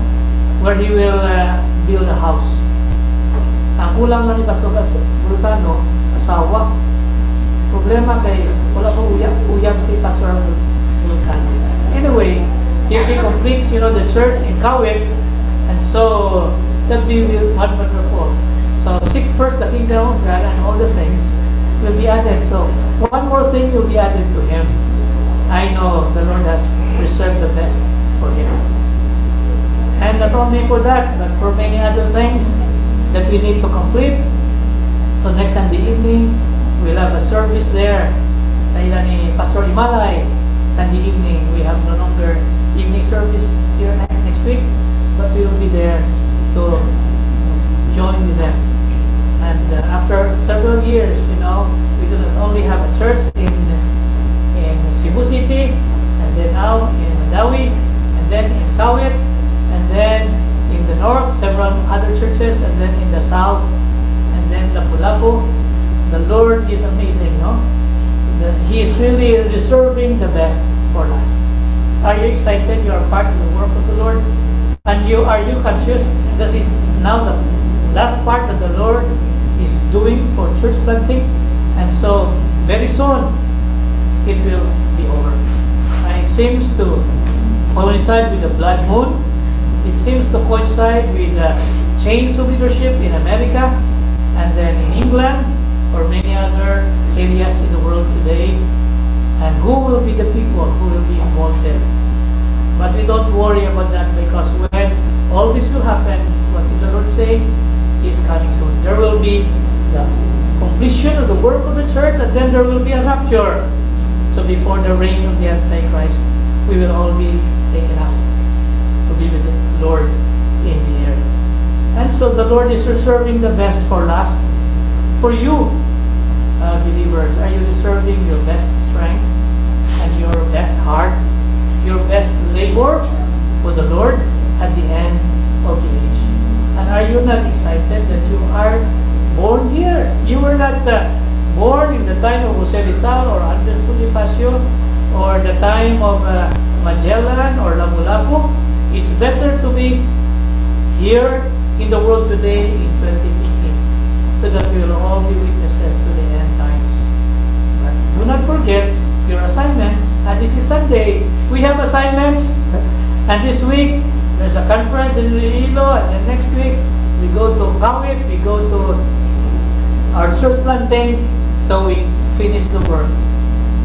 where he will build a house. Ang kulang lang ni Pastor Murtano, asawa. Problema kay wala ko uyab si Pastor Murtano. Anyway, if he completes, the church in Kawit, and so that we will have wonderful. So seek first the kingdom of God, and all the things will be added. So one more thing will be added to him. I know the Lord has reserved the best for him. And not only for that, but for many other things that we need to complete. So next Sunday evening, we'll have a service there. Sa ila ni Pastor Imalay, Sunday evening, we have no longer evening service here next week, but we will be there to join with them. And after several years, we do not only have a church in Cebu City, and then now in Mandaue, and then in Kawit, and then in the north, several other churches, and then in the south, and then Lapu-Lapu. The Lord is amazing, no? He is really reserving the best for us. Are you excited? You are part of the work of the Lord? And are you conscious? This is now the last part that the Lord is doing for church planting. And so, very soon, it will be over. And it seems to coincide with the blood moon. It seems to coincide with the change of leadership in America, and then in England, or many other areas in the world today. And who will be the people who will be involved there? But we don't worry about that, because when all this will happen, what did the Lord say? He is coming soon. There will be the completion of the work of the church, and then there will be a rapture. So before the reign of the Antichrist, we will all be taken out to be with the Lord in the air. And so the Lord is reserving the best for last. For you, believers, are you reserving your best strength and your best heart, your best labor for the Lord at the end of the age? And are you not excited that you are born here? You were not born in the time of Jose Rizal or Andres Bonifacio or the time of Magellan or Lapu-Lapu. It's better to be here in the world today in 2015, so that we will all be witnesses to the end times. But do not forget your assignment. And this is Sunday. We have assignments. And this week, there's a conference in Iloilo. And then next week, we go to Kawit. We go to our church planting. So we finish the work.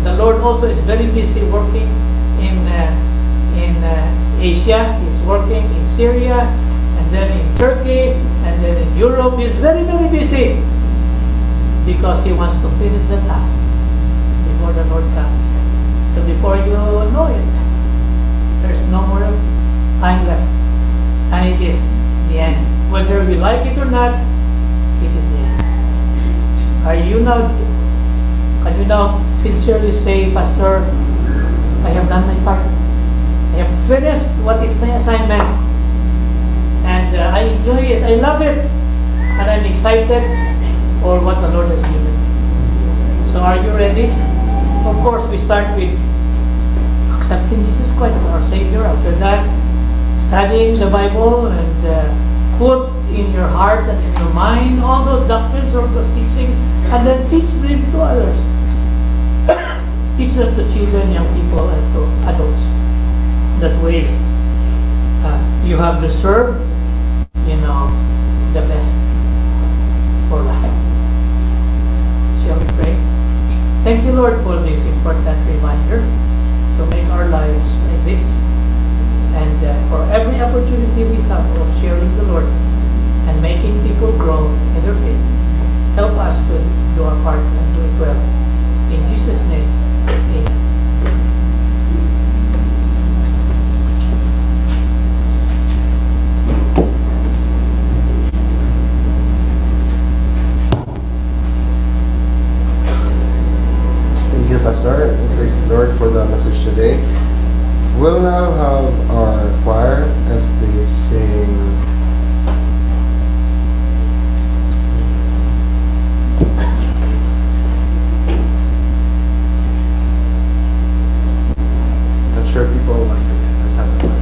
The Lord also is very busy working in Asia. He's working in Syria, and then in Turkey, and then in Europe. He's very, very busy, because He wants to finish the task before the Lord comes. So before you know it, there's no more time left, and it is the end. Whether we like it or not, it is the end. Can you now sincerely say, Pastor, I have done my part. I have finished what is my assignment, and I enjoy it, I love it, and I'm excited for what the Lord has given. So are you ready Of course, we start with accepting Jesus Christ as our Savior. After that, studying the Bible and put in your heart and in your mind all those doctrines or those teachings, and then teach them to others. Teach them to children, young people, and to adults. That way, you have reserved, the best for last. Shall we pray? Thank you, Lord, for this important reminder to make our lives like this, and for every opportunity we have of sharing the Lord and making people grow in their faith. Help us to do our part and do it well. In Jesus' name, amen. Thank you, Pastor, and praise the Lord for the message today. We'll now have our choir as they sing Not sure people once again. Let's have a choir.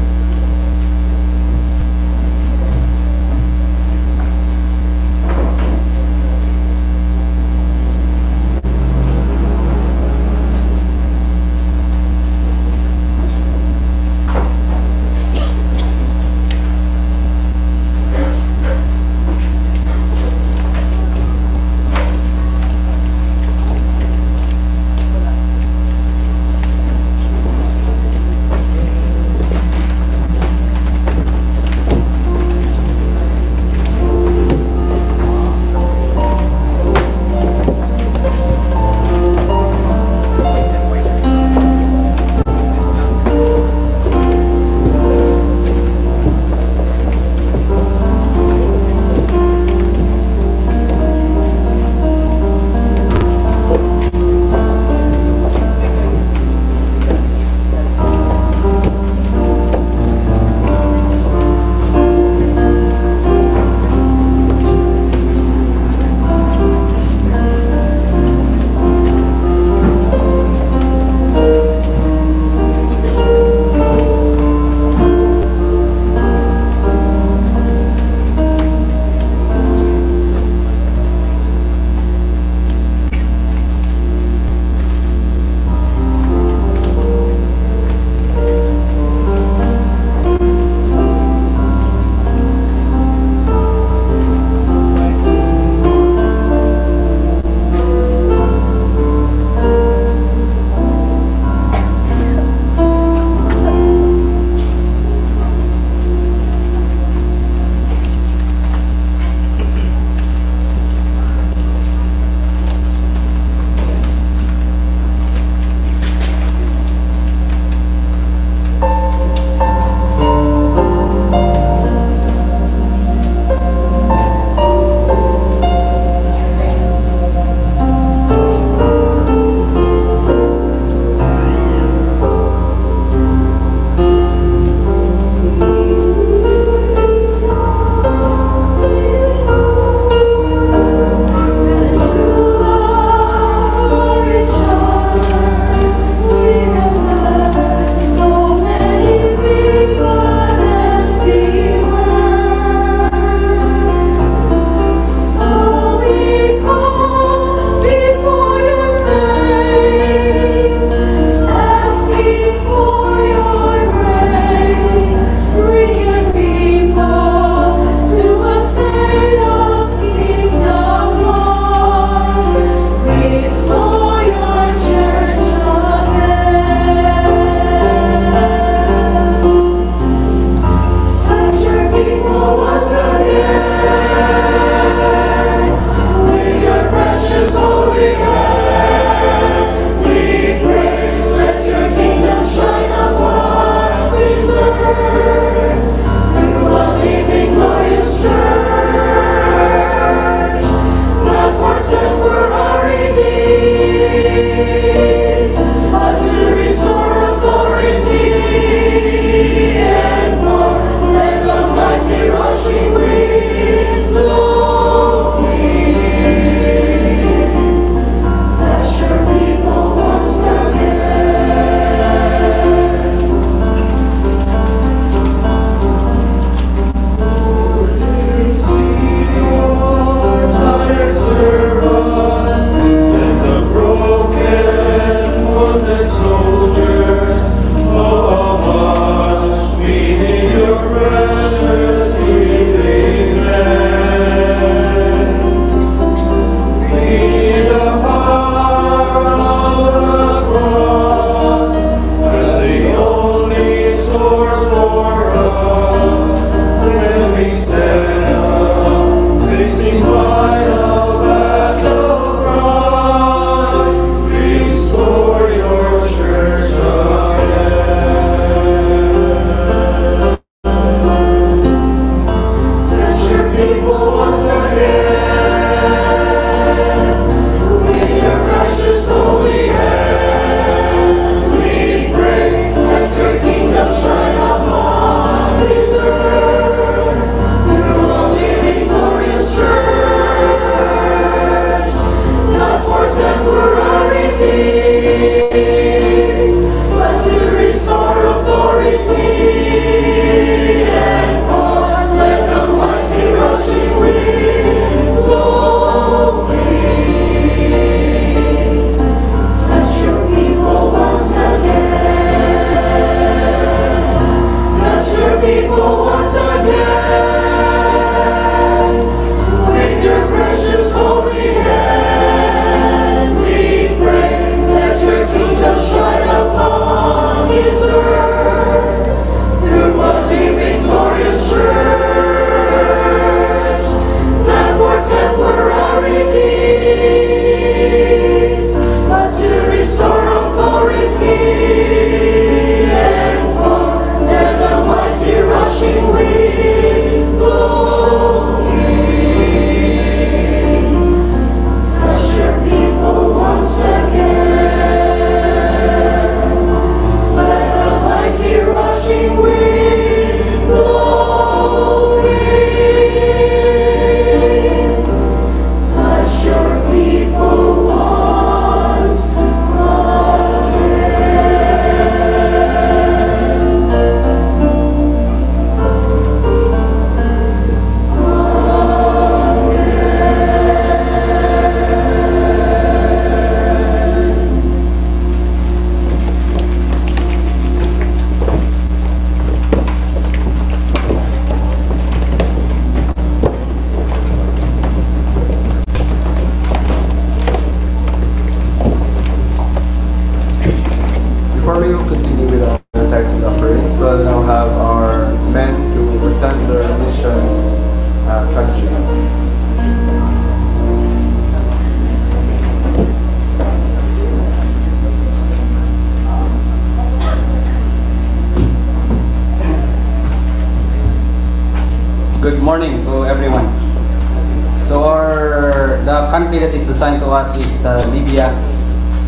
country that is assigned to us is Libya.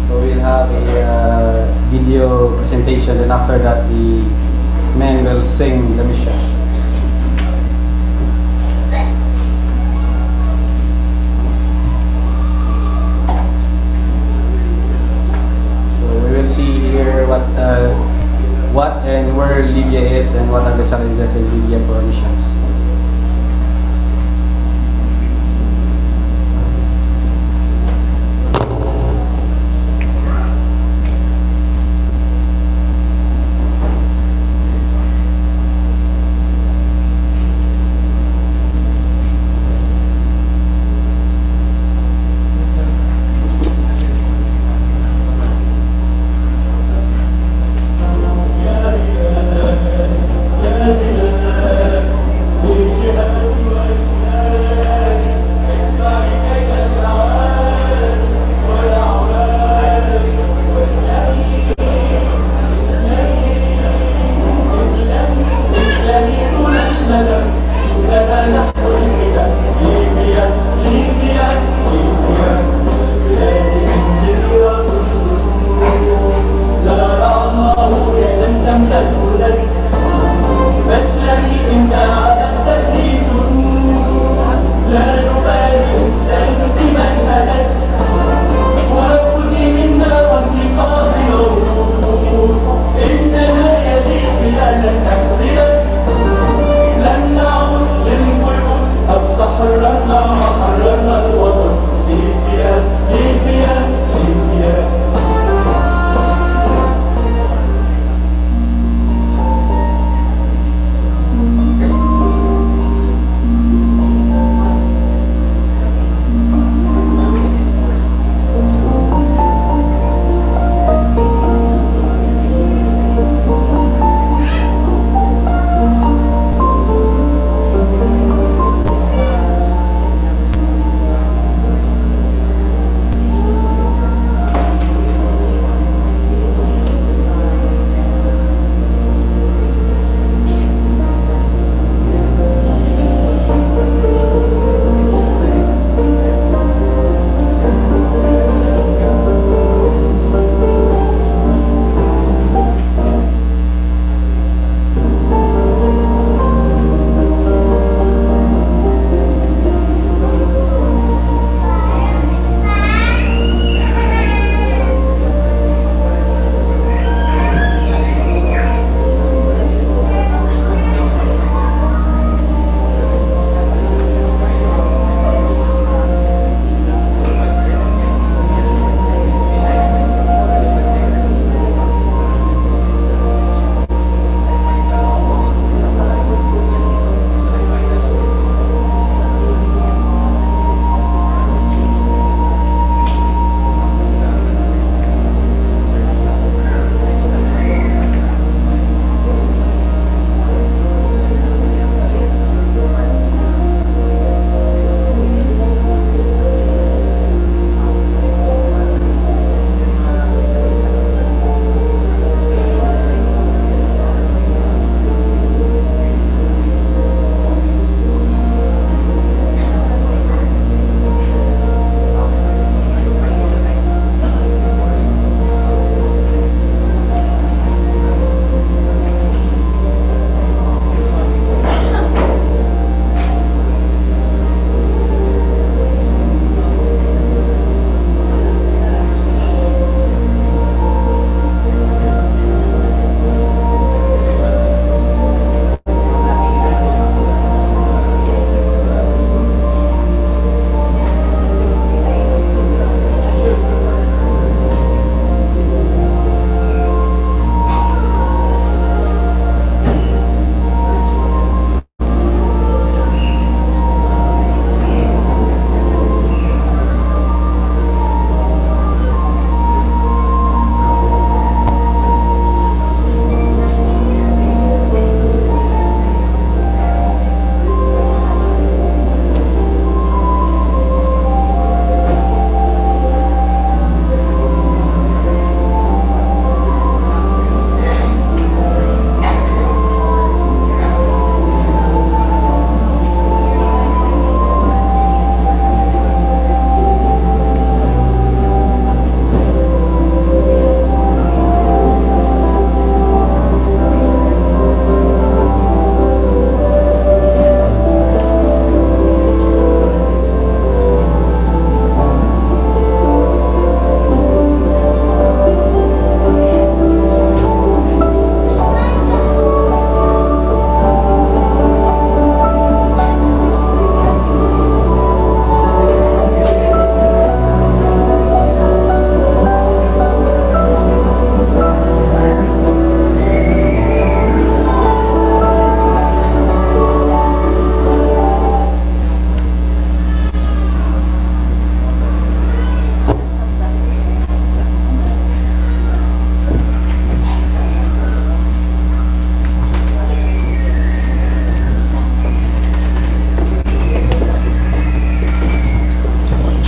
So we'll have a video presentation, and after that the men will sing the mission. So we will see here what and where Libya is and what are the challenges in Libya for missions.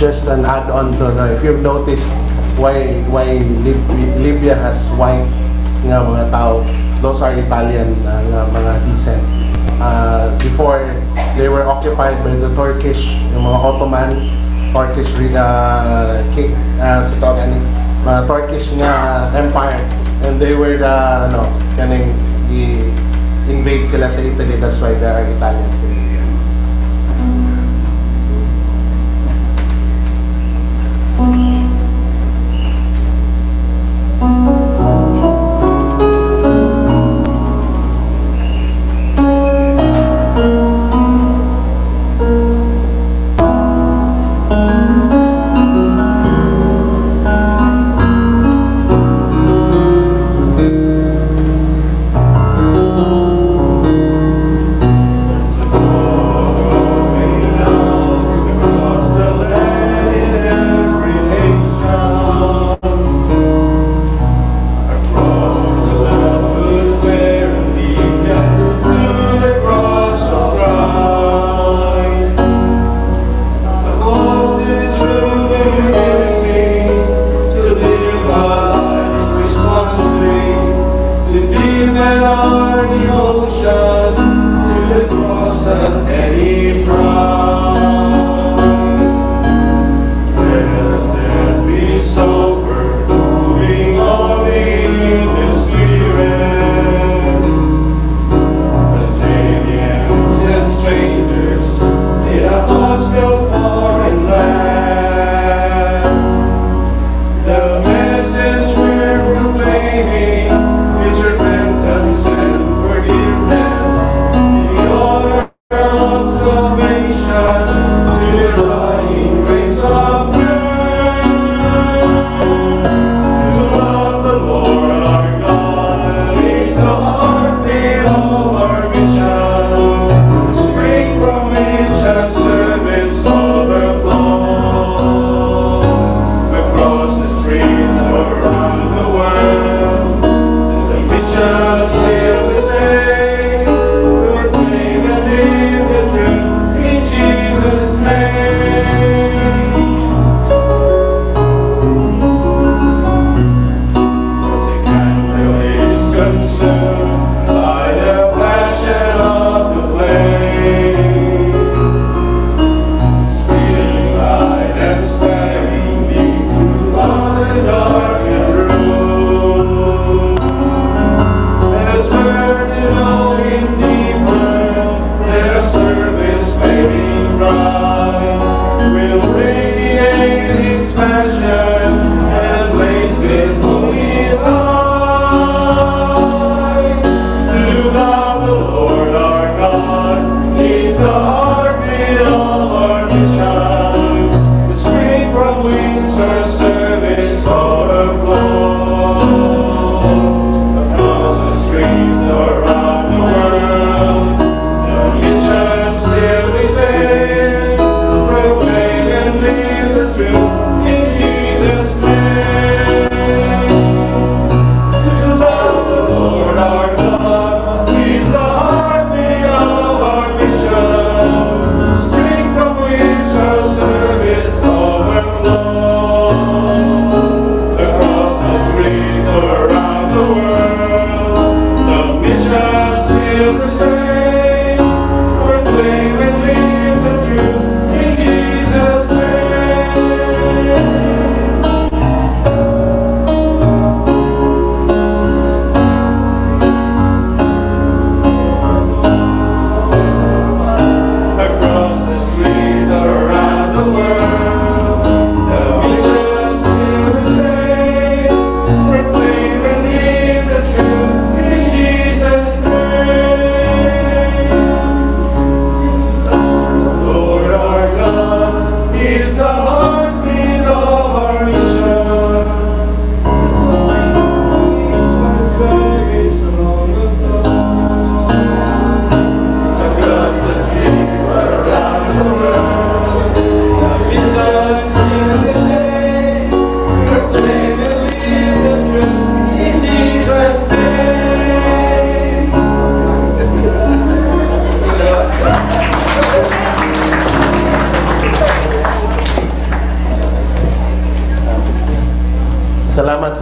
just an add-on to, if you've noticed why Libya has white nga mga tao, those are Italian nga mga descent. Before, they were occupied by the Turkish, yung mga Ottoman, Turkish mga Turkish nga empire, and they were the kaning invade sila sa Italy. That's why there are Italians in Libya.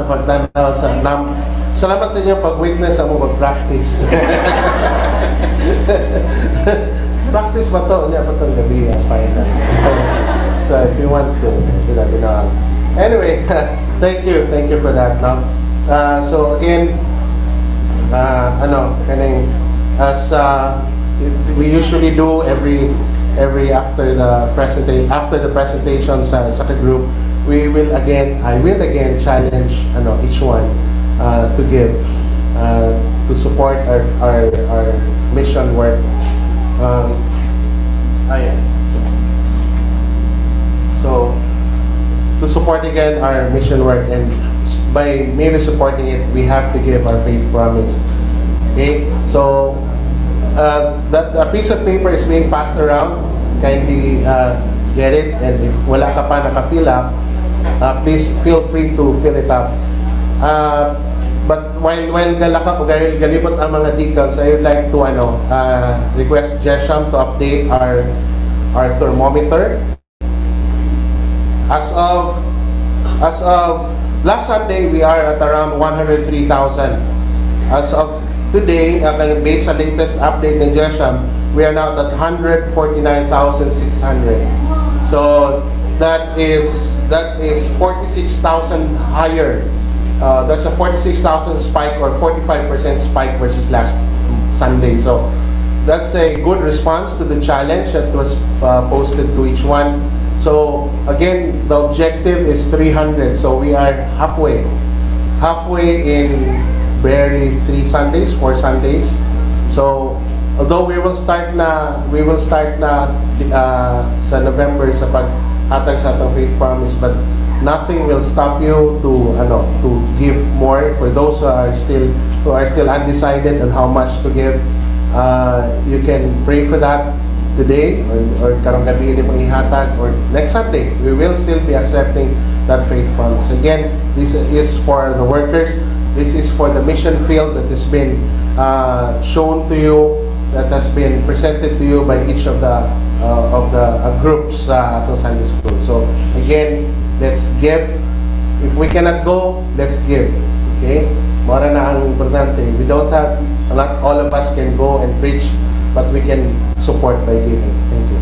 pagtanaw sa salamat sa inyo pag-witness sa mo pag-practice. Practice ba to? Niya pa itong gabi ang final. So if you want to, anyway, thank you for that. No? So again, as we usually do every after the presentation sa group, I will again challenge each one to give to support our mission work. So to support again our mission work, and by maybe supporting it, we have to give our faith promise. Okay, so that a piece of paper is being passed around. Kindly get it, and if wala ka pa naka-fill up, please feel free to fill it up. But while galibot ang mga details, I would like to request Jesham to update our thermometer. As of last Sunday, we are at around 103,000. As of today, based on latest update ng Jesham, we are now at 149,600. So that is 46,000 higher. That's a 46,000 spike, or 45% spike versus last Sunday. So that's a good response to the challenge that was posted to each one. So again, the objective is 300. So we are halfway in barely 4 Sundays. So although we will start na sa November sa paghatag sa atong faith promise, but nothing will stop you to give more. For those who are still undecided on how much to give, you can pray for that today, or karong gabi mo ihatag, or next Sunday we will still be accepting that faith promise. Again, this is for the workers. This is for the mission field that has been shown to you, that has been presented to you by each of the groups at Sunday school. So again, let's give. If we cannot go, let's give. Okay? Mara na ang importante. Not all of us can go and preach, but we can support by giving. Thank you.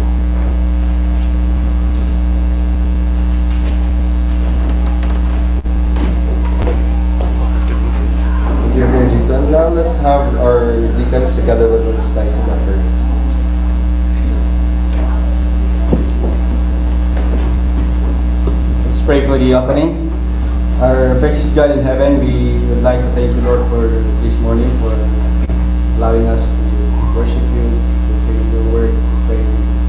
Thank you, Brother Jason. Now let's have our deacons together with those slides and numbers. Pray for the opening. Our precious God in heaven, we would like to thank you, Lord, for this morning, for allowing us to worship you, to hear your word, to pray,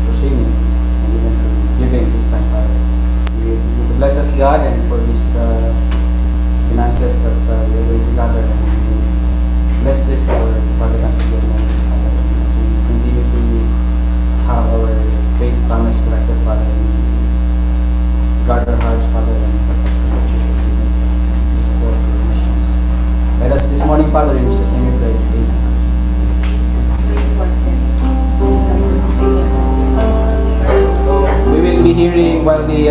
for singing, and even for giving this time, Father. You bless us, God, and for these finances that we are going to gather, and bless this, our Father, as we continue to have our faith promise collected, Father. Guard our hearts, Father, and support your missions. Let us this morning, Father, in Jesus' name we pray. Amen. We will be hearing, while the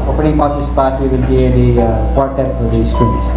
opening part is passed, we will hear the quartet for the strings.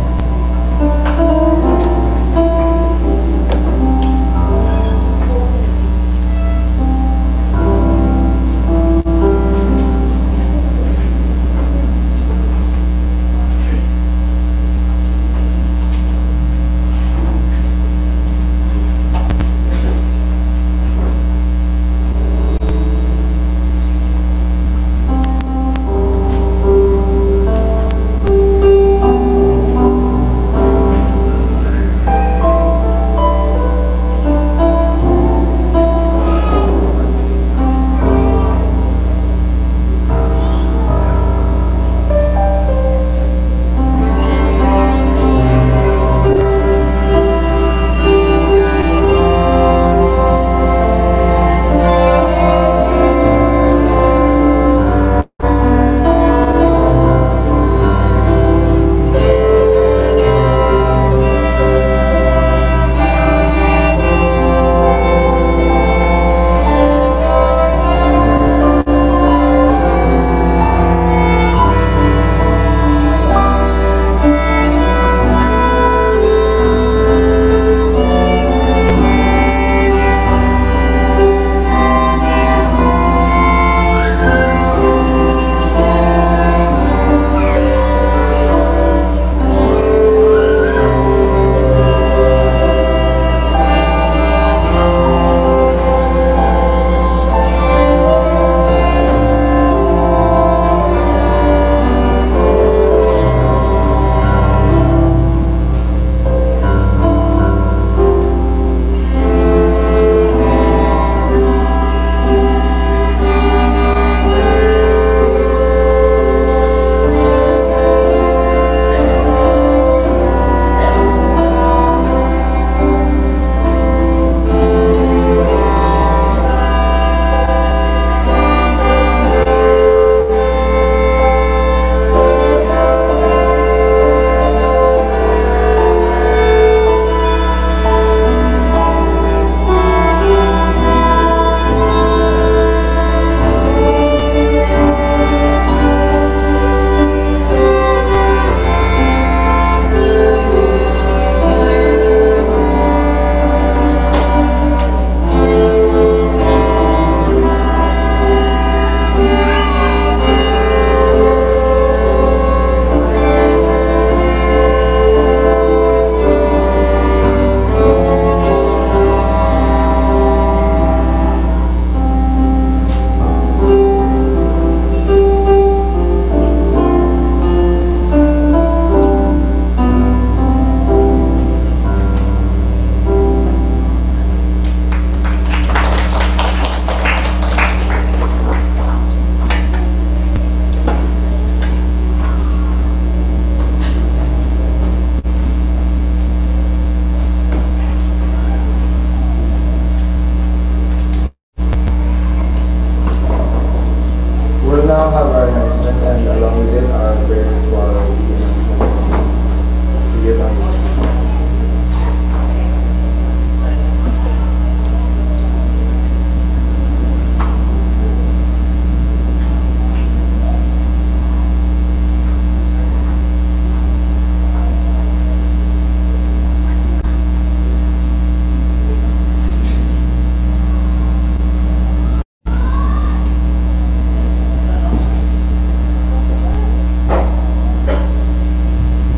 our announcement, and along with it, our prayers for the announcement is see it on the screen.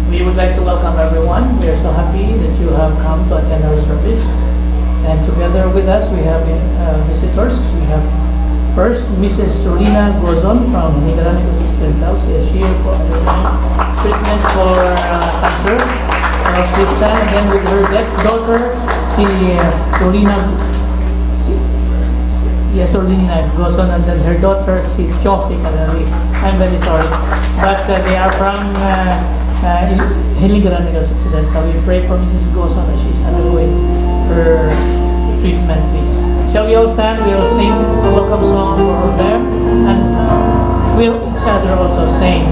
We would like to welcome everyone. We are so happy that you have come to attend our service. And together with us, we have visitors. We have first Mrs. Solina Gozon from Higarani Hospital. She is here for treatment for cancer. Please stand. And then with her daughter, Solina Gozon, and then her daughter, Chofi Kalari. I'm very sorry. But they are from Hiligran Occidental. We pray for Mrs. Gozon as she's undergoing her treatment, please. Shall we all stand? We will sing a welcome song for them, and we'll each other also sing.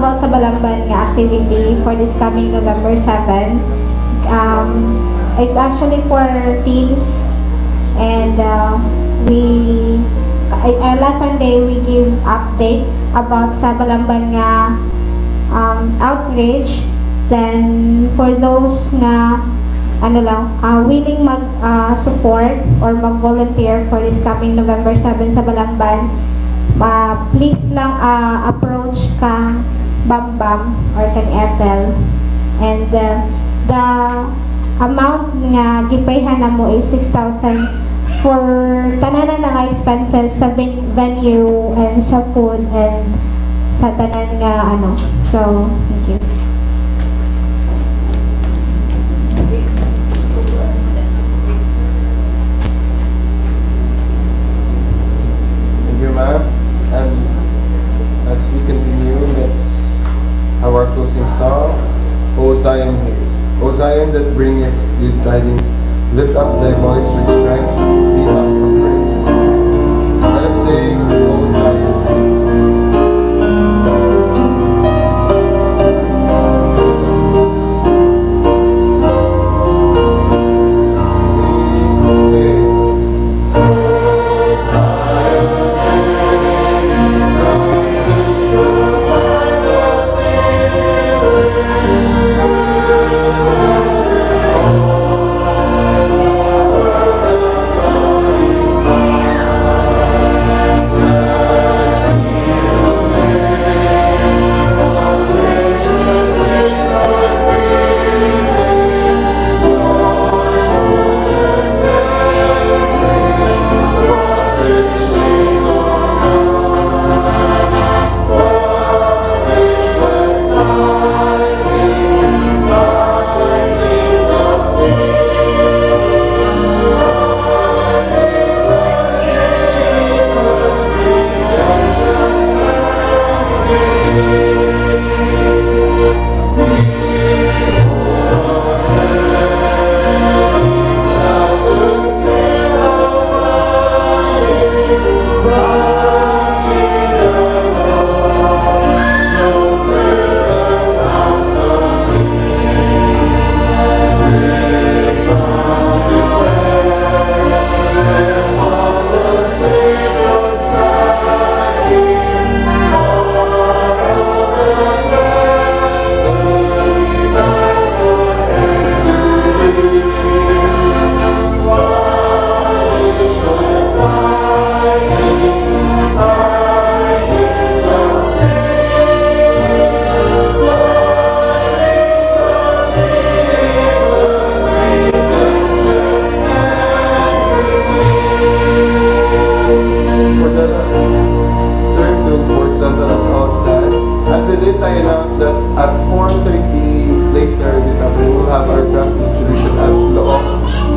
about sa Balamban nga activity for this coming November 7. It's actually for teens, and last Sunday we give update about sa Balamban nga outreach. Then for those nga willing mag support or mag-volunteer for this coming November 7 sa Balamban, please lang approach kang Bambam or kang Ethel, and the amount nga gipayhan na mo is 6,000 for tanan na nga expenses sa venue and sa food and sa tanan nga so thank you. Thank you, ma'am. And as we continue, let's have our closing song, O Zion Haze. O Zion that bringeth good tidings, lift up thy voice with strength, be loud for praise. Let us sing, O Zion Haze.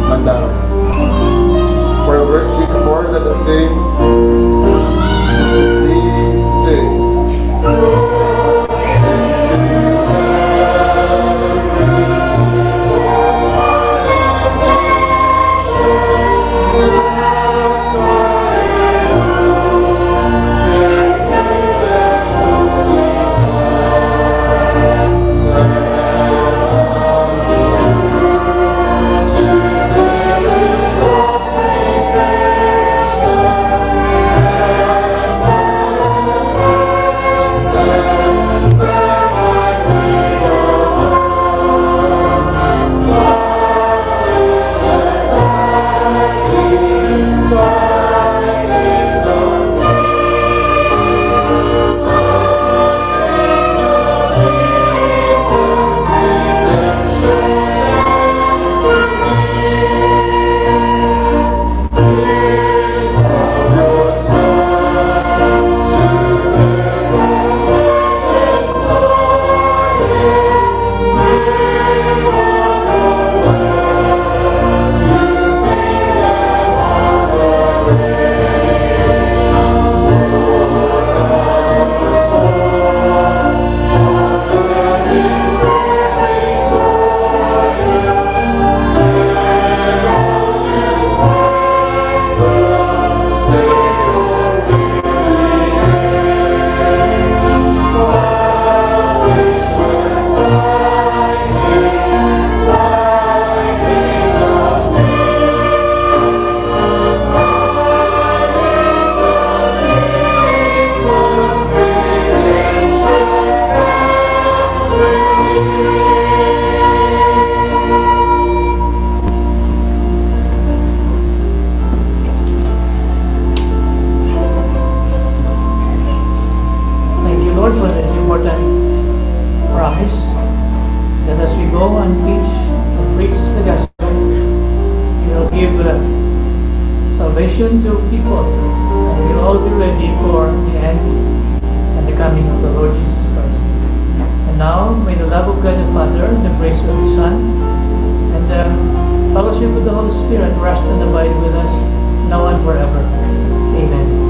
Mandaue. For verse 4, let us sing. We sing. and the coming of the Lord Jesus Christ. And now, may the love of God the Father, the grace of the Son, and the fellowship of the Holy Spirit rest and abide with us now and forever. Amen.